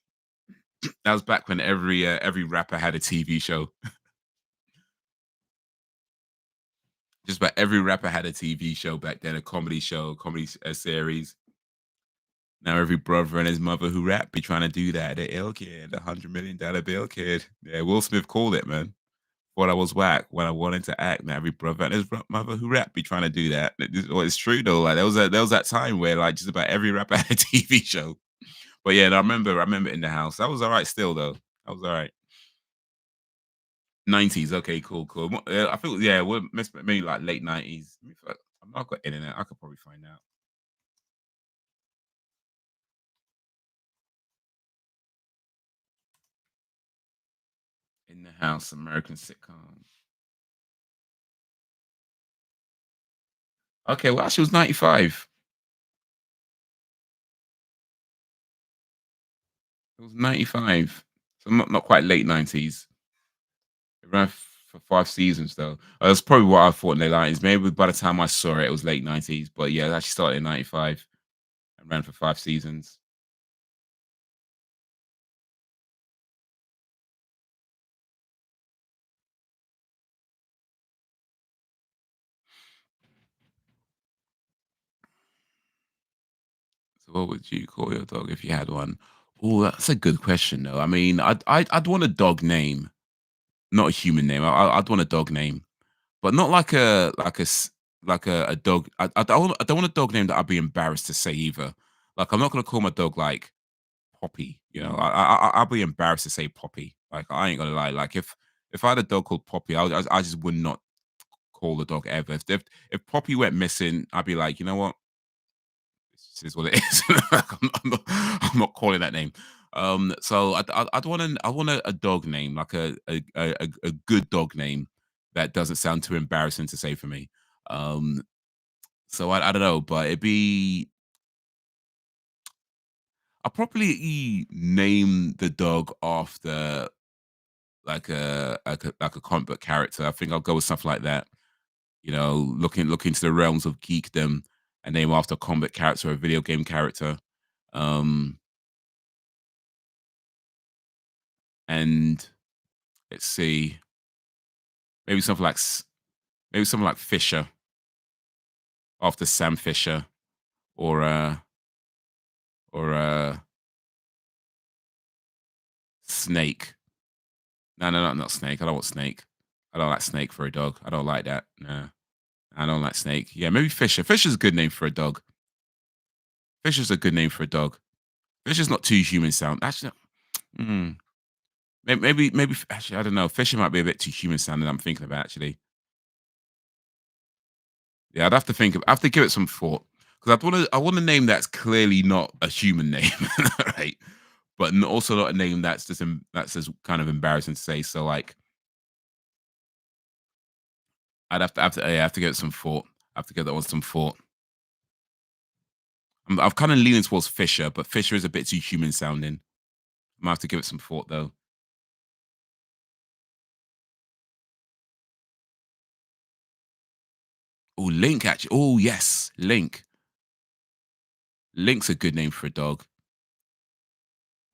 That was back when every rapper had a TV show. Just about every rapper had a TV show back then, a comedy show, comedy series. Now every brother and his mother who rap be trying to do that. The ill kid, the $100 million bill kid. Yeah, Will Smith called it, man. Thought I was whack when I wanted to act. Now every brother and his mother who rap be trying to do that. It's true though. Like there was that time where like just about every rapper had a TV show. But yeah, I remember in the house. That was all right still though. That was all right. 90s. Okay, cool, cool. I think yeah, maybe like late 90s. I've got internet. I could probably find out. In the house, American sitcom. Okay, well, she was 95. It was 95. So not quite late 90s. It ran for 5 seasons though. That's probably what I thought in the 90s. Maybe by the time I saw it, it was late 90s. But yeah, it actually started in 95 and ran for 5 seasons. So what would you call your dog if you had one? Oh, that's a good question though. I mean, I'd want a dog name, not a human name. I'd want a dog name. But not like a dog. I don't want a dog name that I'd be embarrassed to say either. Like I'm not gonna call my dog like Poppy. You know, I'll be embarrassed to say Poppy. Like I ain't gonna lie. Like if I had a dog called Poppy, I just would not call the dog ever. If Poppy went missing, I'd be like, you know what? This is what it is. I'm not calling that name. So I want a dog name, like a good dog name that doesn't sound too embarrassing to say for me. Um, so I don't know, but I'll probably name the dog after. like a comic book character. I think I'll go with something like that. Look into the realms of geekdom and name after a comic character or a video game character. Um, and let's see, maybe something like maybe something like Fisher after Sam Fisher, or Snake. No, no, not Snake. I don't want Snake. I don't like Snake for a dog. I don't like that. No, I don't like Snake. Yeah, maybe Fisher. Fisher's a good name for a dog. Fisher's a good name for a dog. Fisher's not too human sound. Actually, mm, maybe. Actually, I don't know. Fisher might be a bit too human sounding. I'm thinking about actually. Yeah, I'd have to think. I have to give it some thought because I want a name that's clearly not a human name, right? But also not a name that's just kind of embarrassing to say. So like, yeah, have to give it some thought. I have to give that one some thought. I'm kind of leaning towards Fisher, but Fisher is a bit too human sounding. I might have to give it some thought though. Oh, Link actually. Oh, yes, Link. Link's a good name for a dog.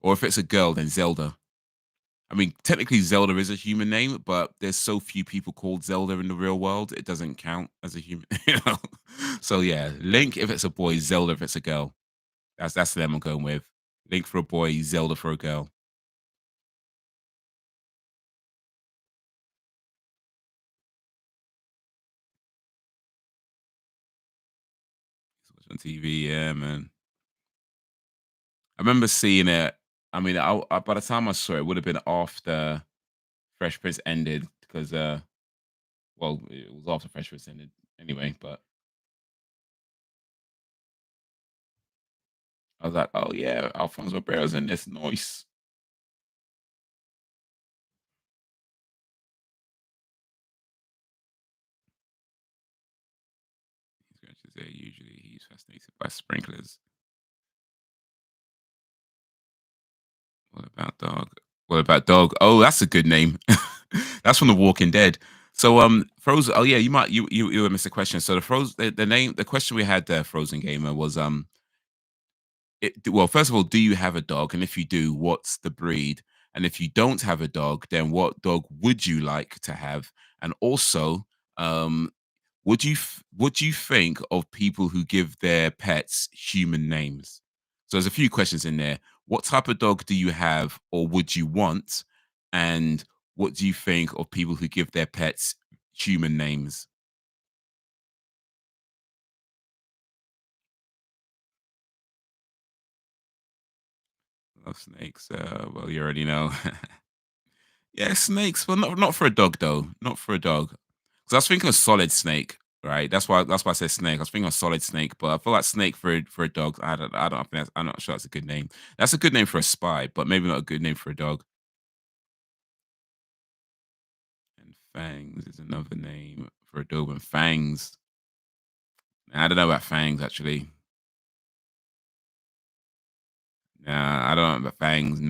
Or if it's a girl, then Zelda. I mean, technically Zelda is a human name, but there's so few people called Zelda in the real world, it doesn't count as a human. So yeah, Link if it's a boy, Zelda if it's a girl. That's them I'm going with. Link for a boy, Zelda for a girl. Watch on TV, yeah, man. I remember seeing it. I mean, by the time I saw it, it would have been after Fresh Prince ended because, well, it was after Fresh Prince ended anyway. But I was like, oh yeah, Alfonso Ribero's in this. Nice. He's going to say usually he's fascinated by sprinklers. What about dog? What about dog? Oh, that's a good name. That's from The Walking Dead. So Frozen. Oh yeah, you missed a question. So the name the question we had there, Frozen Gamer, was well, first of all, do you have a dog? And if you do, what's the breed? And if you don't have a dog, then what dog would you like to have? And also, um, what do you think of people who give their pets human names? So there's a few questions in there. What type of dog do you have, or would you want? And what do you think of people who give their pets human names? Love snakes. Well, you already know. Yeah, snakes. Well, not for a dog though. Not for a dog. Because I was thinking a solid snake, right? That's why I said snake. I was thinking a solid snake, but I feel like snake for a dog. I don't think I'm not sure that's a good name. That's a good name for a spy, but maybe not a good name for a dog. And fangs is another name for a dog. And fangs. I don't know about fangs actually. Nah, I don't know about fangs.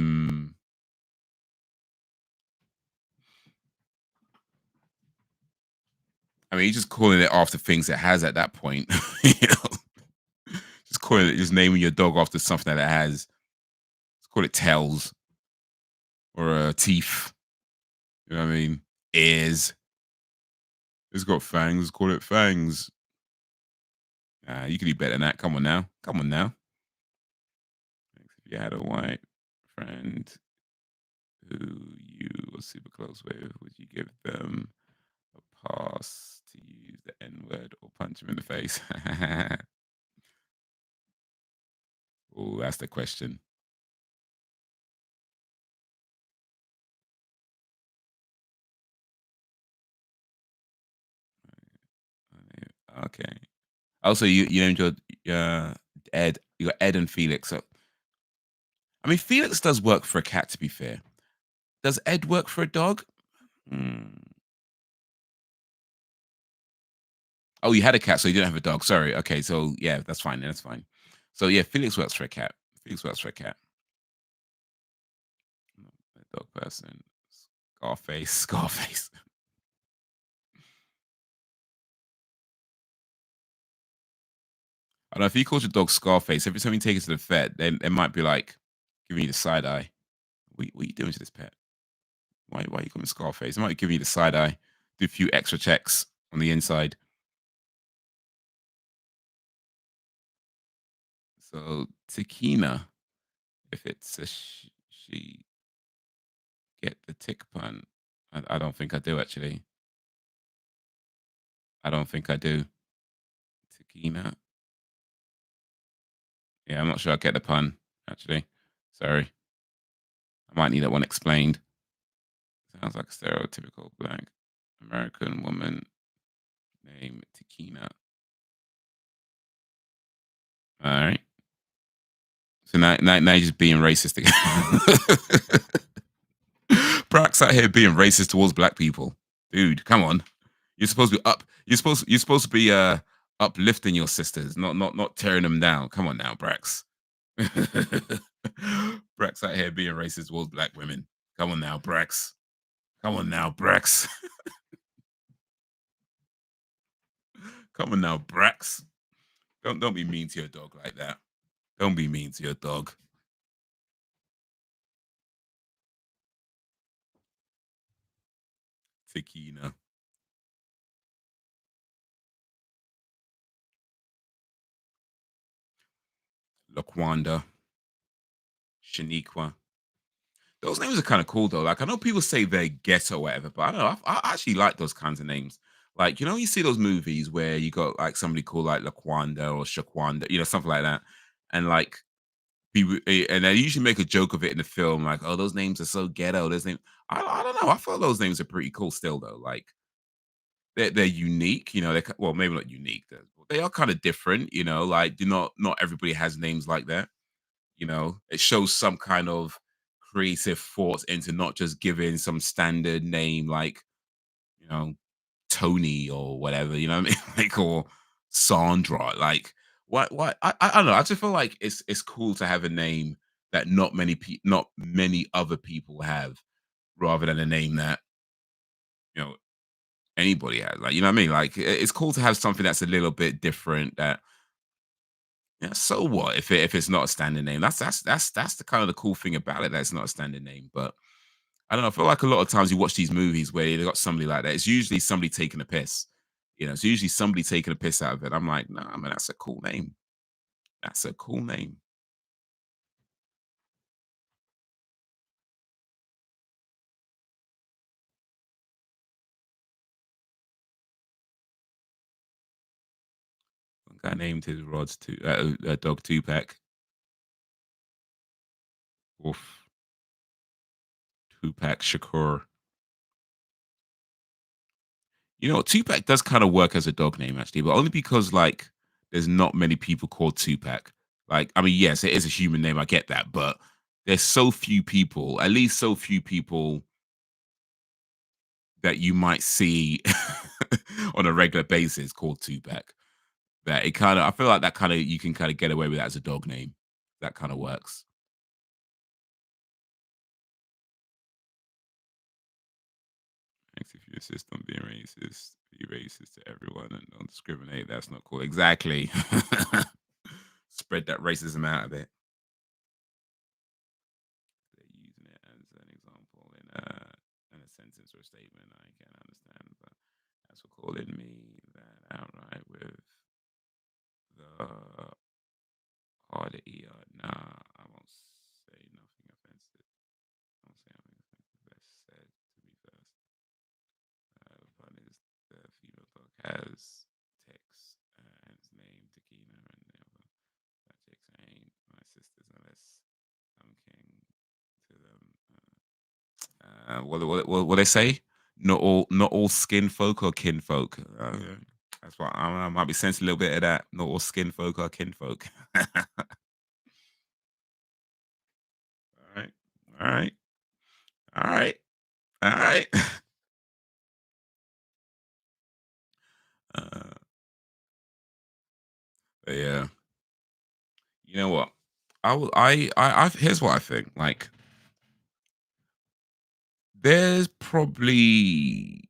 I mean, he's just calling it after things it has at that point. you know, just naming your dog after something that it has. Let's call it tails or teeth. You know what I mean? Ears. It's got fangs. Call it fangs. You can do better than that. Come on now. Come on now. If you had a white friend who you were super close with, would you give them a pass to use the N word or punch him in the face? Oh, that's the question. Okay. Also, you named your Ed. You got Ed and Felix. So, I mean, Felix does work for a cat. To be fair, does Ed work for a dog? Hmm. Oh, you had a cat, so you didn't have a dog. Sorry. Okay, so yeah, that's fine. That's fine. So yeah, Felix works for a cat. Felix works for a cat. Not a dog person. Scarface, Scarface. I don't know if you called your dog Scarface. Every time you take it to the vet, they might be like giving you the side eye. What are you doing to this pet? Why are you calling Scarface? They might give you the side eye. Do a few extra checks on the inside. So Tikina, if it's a she, get the tick pun. I don't think I do actually. I don't think I do. Tikina. Yeah, I'm not sure I get the pun actually. Sorry, I might need that one explained. Sounds like a stereotypical black American woman named Tikina. All right. So now you're just being racist again. Brack's out here being racist towards black people. Dude, come on. You're supposed to be up. You're supposed to be uplifting your sisters, not tearing them down. Come on now, Brax. Brax out here being racist towards black women. Come on now, Brax. Come on now, Brax. Come on now, Brax. Don't be mean to your dog like that. Don't be mean to your dog. Tikina. Laquanda. Shaniqua. Those names are kind of cool though. Like I know people say they're ghetto or whatever, but I don't know. I actually like those kinds of names. Like you see those movies where you got like somebody called like Laquanda or Shaquanda, something like that, and like people, and they usually make a joke of it in the film, like, "Oh, those names are so ghetto." Those names, I don't know. I feel those names are pretty cool still though. Like they're unique. Well, maybe not unique. They are kind of different. Like do not everybody has names like that. It shows some kind of creative thought into not just giving some standard name like you know Tony or whatever, what I mean, like, or Sandra. Like what I don't know, I just feel like it's cool to have a name that not many other people have, rather than a name that you know anybody has. Like, what I mean, like it's cool to have something that's a little bit different. That Yeah, so what if it's not a standard name? That's the kind of the cool thing about it. That it's not a standard name. But I don't know. I feel like a lot of times you watch these movies where they got somebody like that. It's usually somebody taking a piss. It's usually somebody taking a piss out of it. I'm like, nah, man, that's a cool name. That's a cool name. One guy named his rods to dog Tupac. Oof, Tupac Shakur. Tupac does kind of work as a dog name actually, but only because like there's not many people called Tupac. Like, I mean, yes, it is a human name. I get that, but there's so few people, at least so few people that you might see on a regular basis called Tupac. That it kind of, I feel like that kind of you can kind of get away with that as a dog name. That kind of works. Thanks if you insist on being racist, be racist to everyone and don't discriminate. That's not cool. Exactly. Spread that racism out a bit. They're using it as an example in a sentence or a statement. I can't understand, but that's for calling me that outright with the harder ER. Nah, I won't say nothing offensive. I won't say nothing offensive. Best said to me first. The fun is the female dog has ticks and its name Takina and the other that chicks ain't my sisters unless I'm king to them. What they say? Not all skin folk or kin folk. Yeah. That's what I might be sensing a little bit of that. Not all skin folk or kin folk. All right, all right, all right, all right. Uh, but yeah, you know what? I will. I. Here's what I think. Like There's probably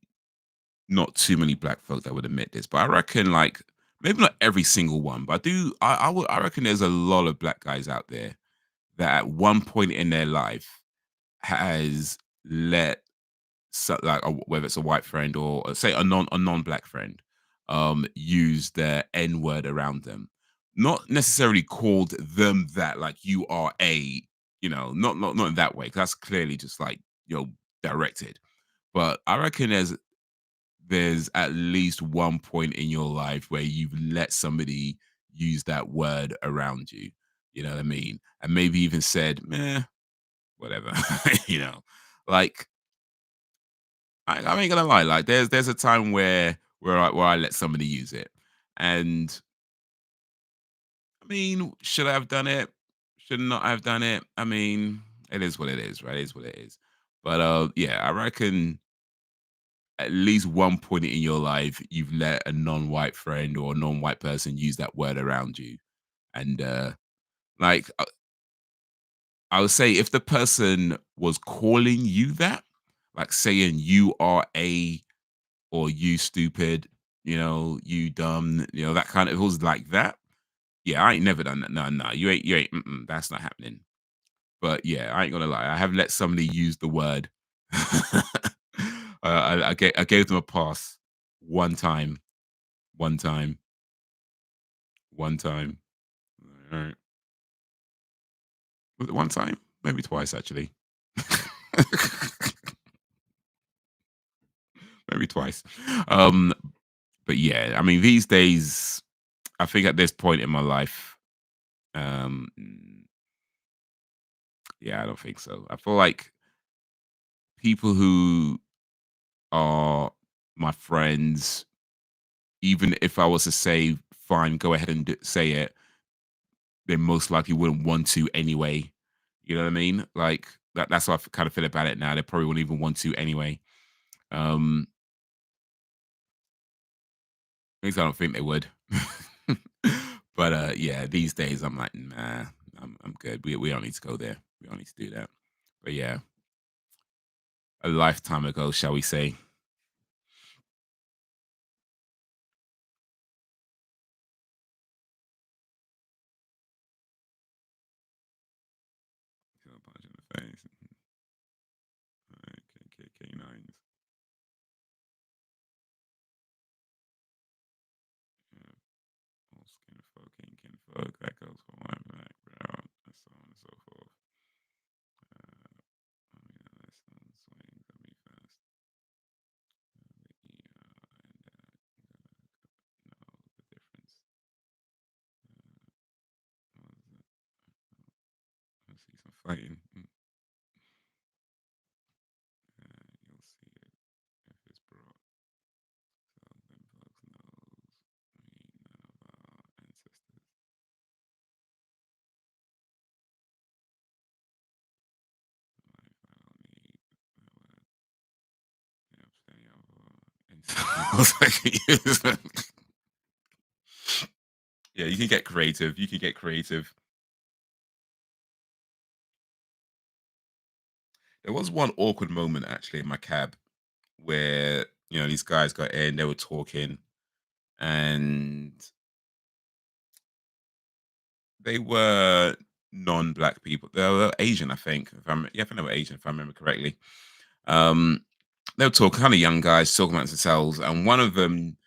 not too many black folk that would admit this, but I reckon like maybe not every single one, but I reckon there's a lot of black guys out there that at one point in their life has let like whether it's a white friend or say a non-black friend use the n word around them, not necessarily called them that like you are a, not in that way 'cause that's clearly just like, directed. But I reckon there's at least one point in your life where you've let somebody use that word around you, you know what I mean, and maybe even said meh, whatever. you know like I ain't gonna lie. Like, there's a time where I let somebody use it, and I mean, should I have done it? Should not have done it? I mean, it is what it is, right? It is what it is. But yeah, I reckon at least one point in your life you've let a non-white friend or a non-white person use that word around you, and like I would say if the person was calling you that, like saying you are a or you stupid, you dumb, that kind of, if it was like that, yeah, I ain't never done that. No, no, you ain't, that's not happening. But yeah, I ain't gonna lie, I have let somebody use the word. I gave them a pass one time, one time, one time. All right. Was it one time? Maybe twice actually. Maybe twice. Um, but yeah, I mean, these days, I think at this point in my life, um, yeah, I don't think so. I feel like people who are my friends, even if I was to say, fine, go ahead and say it, they most likely wouldn't want to anyway. You know what I mean? Like that's how I kind of feel about it now. They probably wouldn't even want to anyway. Um, at least I don't think they would. but yeah, these days I'm like, nah, I'm good. We don't need to go there. We don't need to do that. But yeah, a lifetime ago, shall we say? Feel a punch in the face. Alright, K9s. Yeah, all skin folk, kin folk. That goes for one background, and so on and so forth. I mean, listen, swings, let me fast. The and know the difference. What is it? I see some fighting. You'll see it if it's brought. So them folks knows we none of our ancestors. Life I don't need that word. Yep, stay over. And so I was like, yeah, you can get creative. You can get creative. There was one awkward moment actually in my cab where these guys got in, they were talking, and they were non-black people. They were Asian, I think. Yeah, I think they were Asian if I remember correctly. Um, they were talking, kind of young guys talking about themselves, and one of them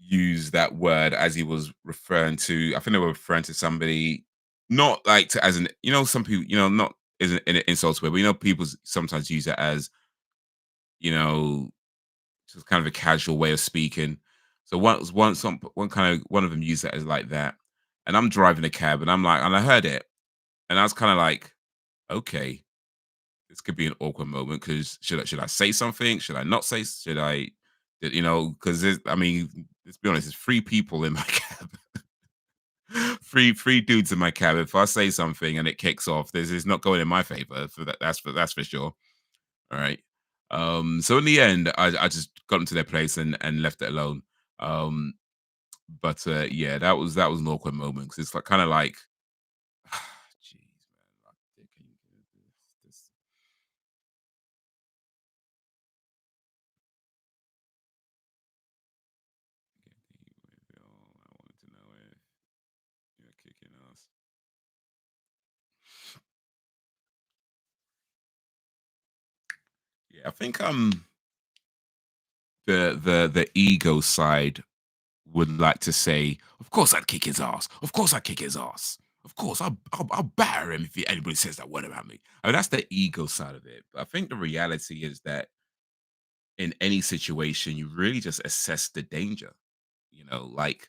used that word as he was referring to. I think they were referring to somebody, not like to, as an, some people, not as in an insult way, but people sometimes use it as, you know, just kind of a casual way of speaking. So one kind of one of them used it as like that, and I'm driving a cab, and I'm like, and I heard it, and I was kind of like, okay, this could be an awkward moment because should I say something? Should I not say? Should I, because I mean, let's be honest, there's three people in my cab, three dudes in my cab. If I say something and it kicks off, this is not going in my favor. For that, that's for sure. All right. So in the end, I just got into their place and left it alone. Um, but yeah, that was an awkward moment because it's like kind of like, jeez, man, like, can you do this? Yeah, I think the ego side would like to say, of course I'd kick his ass. Of course I'd kick his ass. Of course I'll batter him if anybody says that word about me. I mean, that's the ego side of it. But I think the reality is that in any situation, you really just assess the danger, like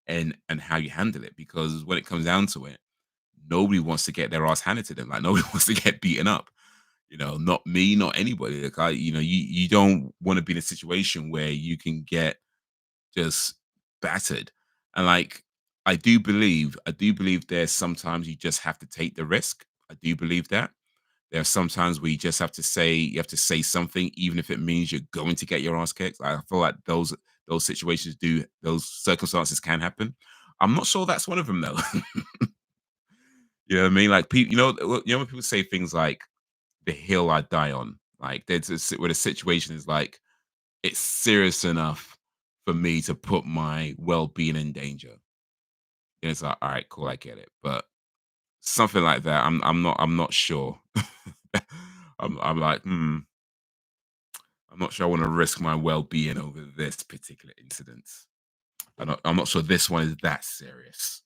and how you handle it. Because when it comes down to it, nobody wants to get their ass handed to them. Like nobody wants to get beaten up. Not me, not anybody. Like you don't want to be in a situation where you can get just battered. And like I do believe there's sometimes you just have to take the risk. I do believe that. There are sometimes where you have to say something, even if it means you're going to get your ass kicked. I feel like those circumstances can happen. I'm not sure that's one of them though. You know what I mean? Like people, when people say things like the hill I die on, like where the situation is like it's serious enough for me to put my well-being in danger. And it's like, all right, cool, I get it. But something like that, I'm not sure. I'm like, I'm not sure I want to risk my well-being over this particular incident. I'm not sure this one is that serious.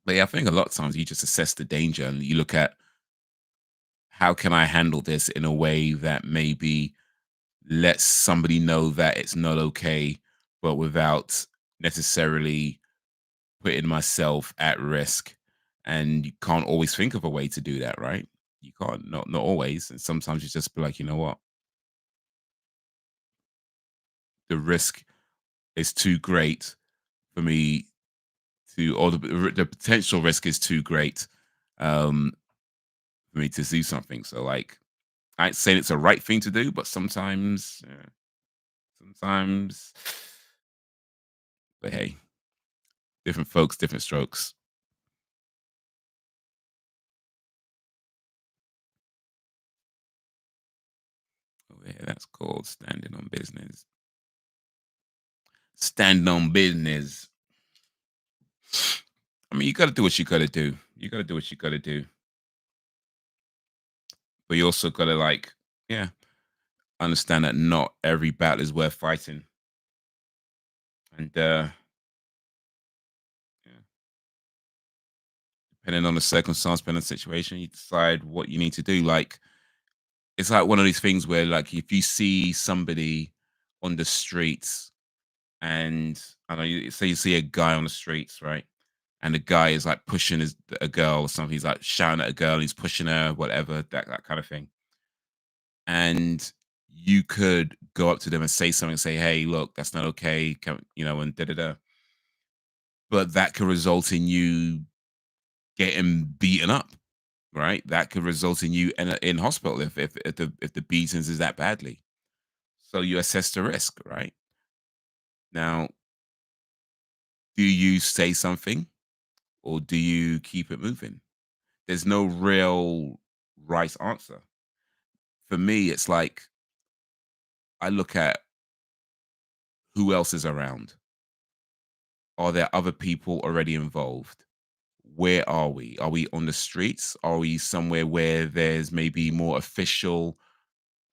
But yeah, I think a lot of times you just assess the danger and you look at how can I handle this in a way that maybe lets somebody know that it's not okay, but without necessarily putting myself at risk. And you can't always think of a way to do that, right? You can't, not always. And sometimes you just be like, you know what? The risk is too great for me or the potential risk is too great um, for me to do something. So, like, I ain't saying it's a right thing to do, but sometimes, but hey, different folks, different strokes. Oh, yeah, that's called standing on business. Standing on business. I mean, you got to do what you got to do. You got to do what you got to do. But you also got to, like, yeah, understand that not every battle is worth fighting. And, yeah, depending on the circumstance, depending on the situation, you decide what you need to do. Like, it's like one of these things where, like, if you see somebody on the streets and I don't know, say you see a guy on the streets, right? And the guy is like pushing a girl or something. He's like shouting at a girl, he's pushing her, whatever, that kind of thing. And you could go up to them and say something, say, "Hey, look, that's not okay," and da da da. But that could result in you getting beaten up, right? That could result in you in hospital if the beatings is that badly. So you assess the risk, right? Now, do you say something or do you keep it moving? There's no real right answer. For me, it's like I look at who else is around. Are there other people already involved? Where are we? Are we on the streets? Are we somewhere where there's maybe more official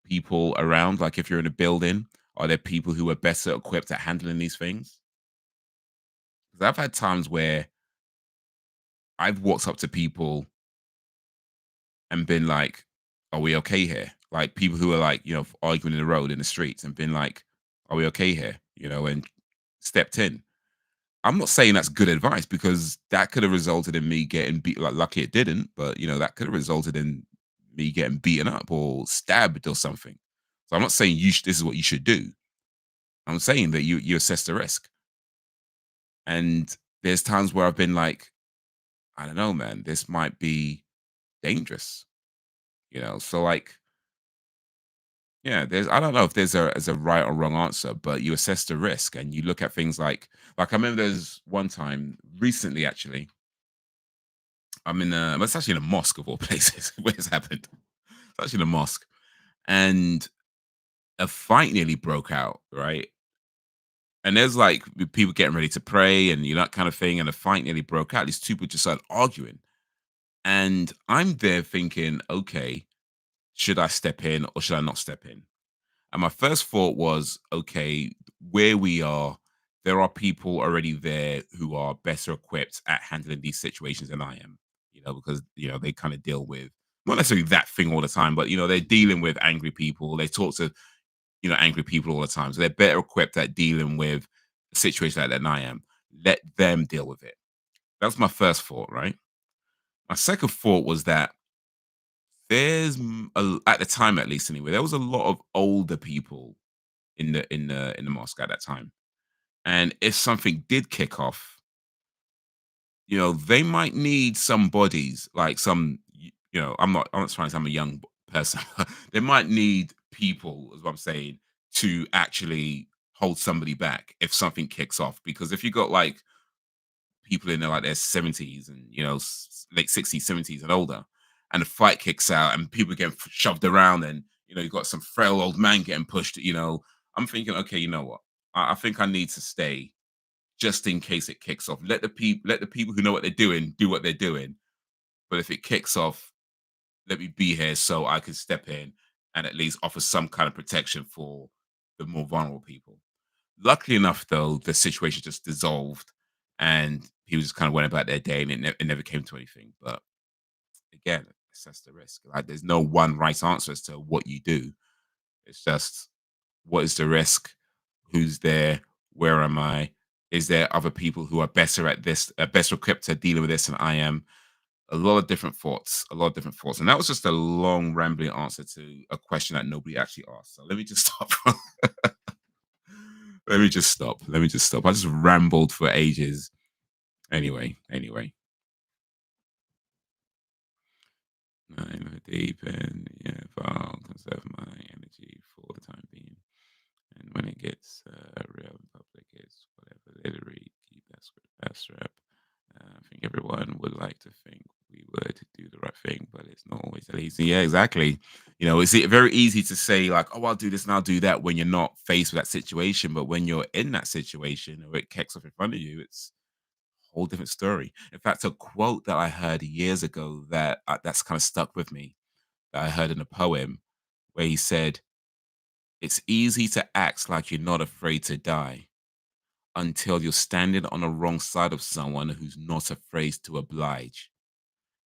people around? Like if you're in a building, are there people who are better equipped at handling these things? Because I've had times where I've walked up to people and been like, "Are we okay here?" Like people who are like, arguing in the road in the streets and been like, "Are we okay here?" And stepped in. I'm not saying that's good advice because that could have resulted in me getting beat. Like, lucky it didn't, but that could have resulted in me getting beaten up or stabbed or something. So I'm not saying this is what you should do. I'm saying that you assess the risk. And there's times where I've been like, I don't know, man, this might be dangerous. So like, yeah, I don't know if there's a right or wrong answer, but you assess the risk and you look at things like I remember there's one time recently actually. I'm in well, it's actually in a mosque of all places where it's happened. It's actually in a mosque. And a fight nearly broke out, right? And there's like people getting ready to pray and that kind of thing, and a fight nearly broke out. These two people just started arguing, and I'm there thinking, okay, should I step in or should I not step in? And my first thought was, okay, where we are, there are people already there who are better equipped at handling these situations than I am, because, they kind of deal with not necessarily that thing all the time, but, they're dealing with angry people. They talk to, angry people all the time. So they're better equipped at dealing with a situation like that than I am. Let them deal with it. That's my first thought, right? My second thought was that at the time, at least anyway, there was a lot of older people in the mosque at that time. And if something did kick off, they might need some bodies, like I'm not trying to say I'm a young person. They might need people, is what I'm saying, to actually hold somebody back if something kicks off. Because if you got like people in their 70s and late 60s, 70s and older, and the fight kicks out and people get shoved around, and you've got some frail old man getting pushed, I'm thinking, okay, you know what? I think I need to stay just in case it kicks off. Let the people who know what they're doing do what they're doing. But if it kicks off, let me be here so I can step in and at least offer some kind of protection for the more vulnerable people. Luckily enough, though, the situation just dissolved and people just kind of went about their day, and it never came to anything. But again, assess the risk. Like, there's no one right answer as to what you do. It's just, what is the risk? Who's there? Where am I? Is there other people who are better at this, better equipped to dealing with this than I am? A lot of different thoughts, a lot of different thoughts. And that was just a long, rambling answer to a question that nobody actually asked. So let me just stop. Let me just stop. Let me just stop. I just rambled for ages. Anyway. I'm deep and I'll conserve my energy for the time being. And when it gets real in public, it's whatever. Literally, keep that script, that strap. I think everyone would like to think we would do the right thing, but it's not always that easy. Yeah, exactly. It's very easy to say like, "Oh, I'll do this and I'll do that," when you're not faced with that situation. But when you're in that situation or it kicks off in front of you, it's a whole different story. In fact, a quote that I heard years ago that's kind of stuck with me, that I heard in a poem, where he said, "It's easy to act like you're not afraid to die until you're standing on the wrong side of someone who's not afraid to oblige."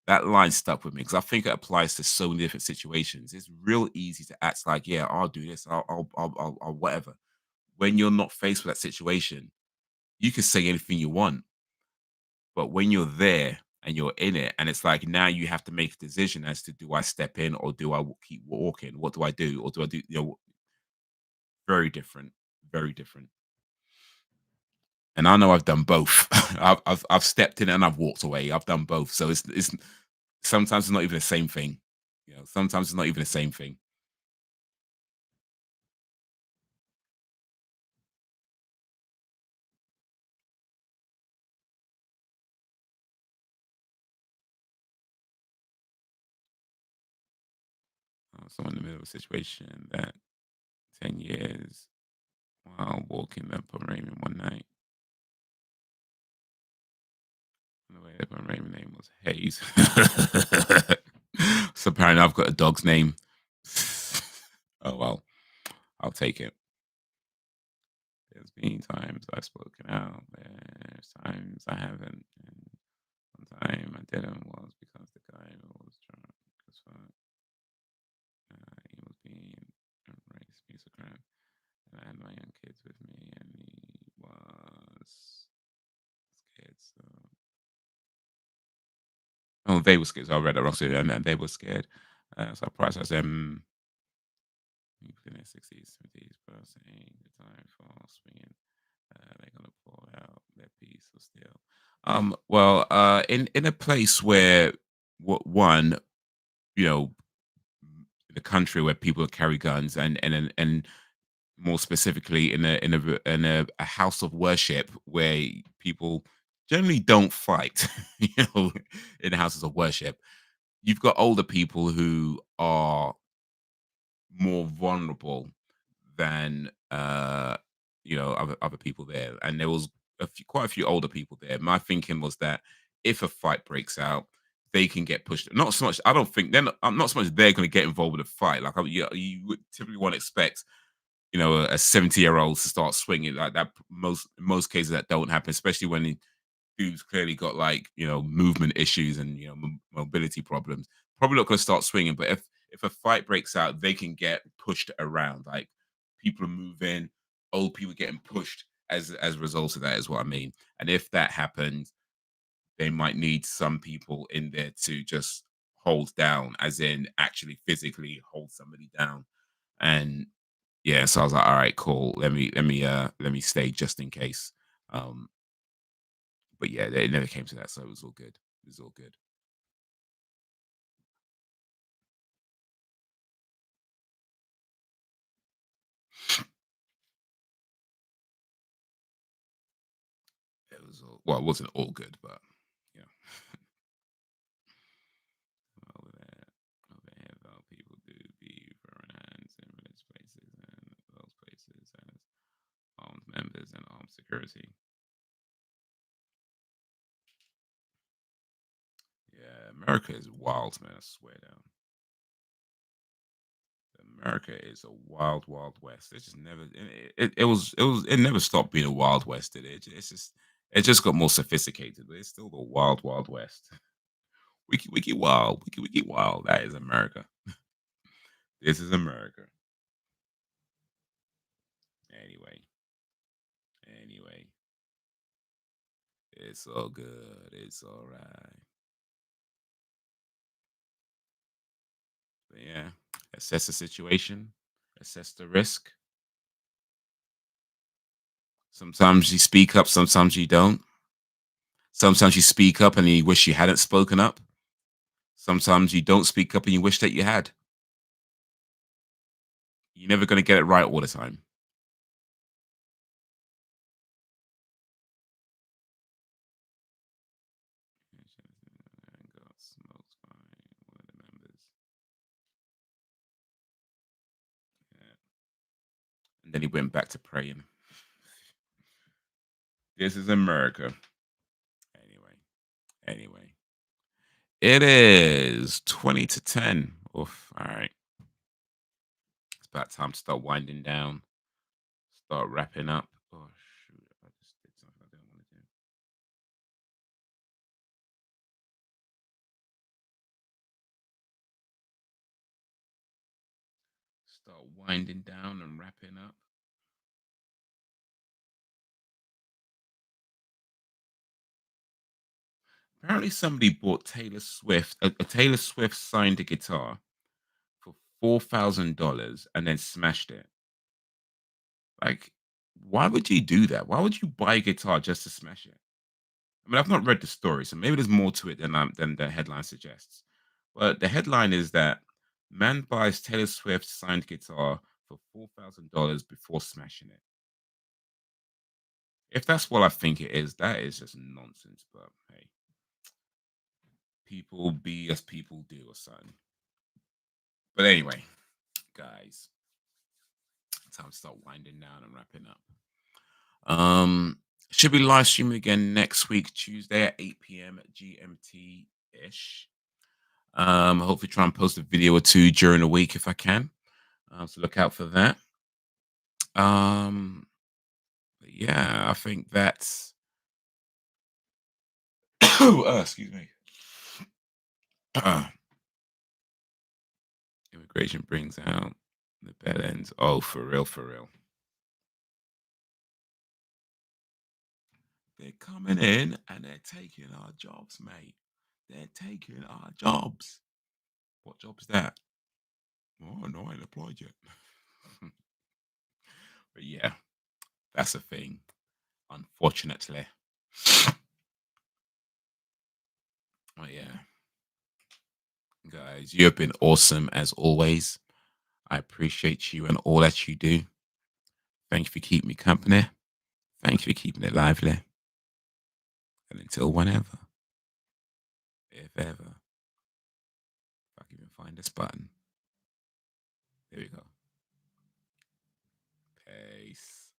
That line stuck with me because I think it applies to so many different situations. It's real easy to act like, yeah, I'll do this, I'll whatever. When you're not faced with that situation, you can say anything you want, but when you're there and you're in it, and it's like now you have to make a decision as to, do I step in or do I keep walking? What do I do, or do I do? Very different, very different. And I know I've done both. I've stepped in and I've walked away. I've done both, so it's sometimes it's not even the same thing. Sometimes it's not even the same thing. So in the middle of a situation that 10 years while walking the Pomeranian one night, and the way that Pomeranian name was Haze. So apparently I've got a dog's name. Oh well, I'll take it. There's been times I've spoken out. There's times I haven't. And one time I didn't was because the guy was drunk as fuck. He was being a race piece of crap. And I had my young kids with me, and he was scared. So, oh, they were scared. So I read that wrong. So, and they were scared. So I processed them. In their 60s, 70s, but I'm saying the time for swinging, they're gonna pull out their piece of steel. Well, in a place where one, you know, the country where people carry guns, and more specifically in a house of worship where people generally don't fight, in houses of worship, you've got older people who are more vulnerable than other people there, and there was quite a few older people there. My thinking was that if a fight breaks out, they can get pushed. Not so much. I don't think they're not so much they're going to get involved with a fight. Like you would typically want to expect, a 70-year-old to start swinging like that. Most cases that don't happen, especially when dude's clearly got like movement issues and mobility problems. Probably not going to start swinging, but if a fight breaks out, they can get pushed around. Like people are moving, old people getting pushed as a result of that is what I mean. And if that happens, they might need some people in there to just hold down, as in actually physically hold somebody down. And yeah, so I was like, all right, cool. Let me stay just in case. Um, but yeah, it never came to that, so it was all good. It was all good. It was all, well, it wasn't all good, but yeah. Over there, over here, though, people do be throwing hands in religious places and those places as armed members and armed security. Yeah, America is wild, man. I swear down. America is a wild, wild west. It just never. It never stopped being a wild west. Did it? It just got more sophisticated, but it's still the wild, wild west. Wiki wild, wiki wild. That is America. This is America. Anyway, anyway, it's all good. It's all right. But yeah, assess the situation, assess the risk. Sometimes you speak up, sometimes you don't. Sometimes you speak up and you wish you hadn't spoken up. Sometimes you don't speak up and you wish that you had. You're never going to get it right all the time. Got smoked by one of the members. Yeah. And then he went back to praying. This is America. Anyway, anyway. It is 20 to 10. Oof. All right. It's about time to start winding down, start wrapping up. Oh, shoot. I just did something I didn't want to do. Start winding down and wrapping up. Apparently, somebody bought a Taylor Swift signed a guitar for $4,000 and then smashed it. Like, why would you do that? Why would you buy a guitar just to smash it? I mean, I've not read the story, so maybe there's more to it than the headline suggests. But the headline is that man buys Taylor Swift signed guitar for $4,000 before smashing it. If that's what I think it is, that is just nonsense. But hey, people be as people do, or something. But anyway, guys, time to start winding down and wrapping up. Should be live streaming again next week, Tuesday at 8 p.m. GMT ish. Hopefully try and post a video or two during the week if I can. So look out for that. But yeah, I think that's excuse me. Immigration brings out the bad ends. Oh, for real, for real. They're coming in and they're taking our jobs, mate. They're taking our jobs. What job's that? Oh no, I ain't applied yet. But yeah, that's a thing. Unfortunately. Oh yeah. Guys, you have been awesome as always. I appreciate you and all that you do. Thank you for keeping me company. Thank you for keeping it lively. And until whenever, if ever, if I can even find this button. There we go. Peace.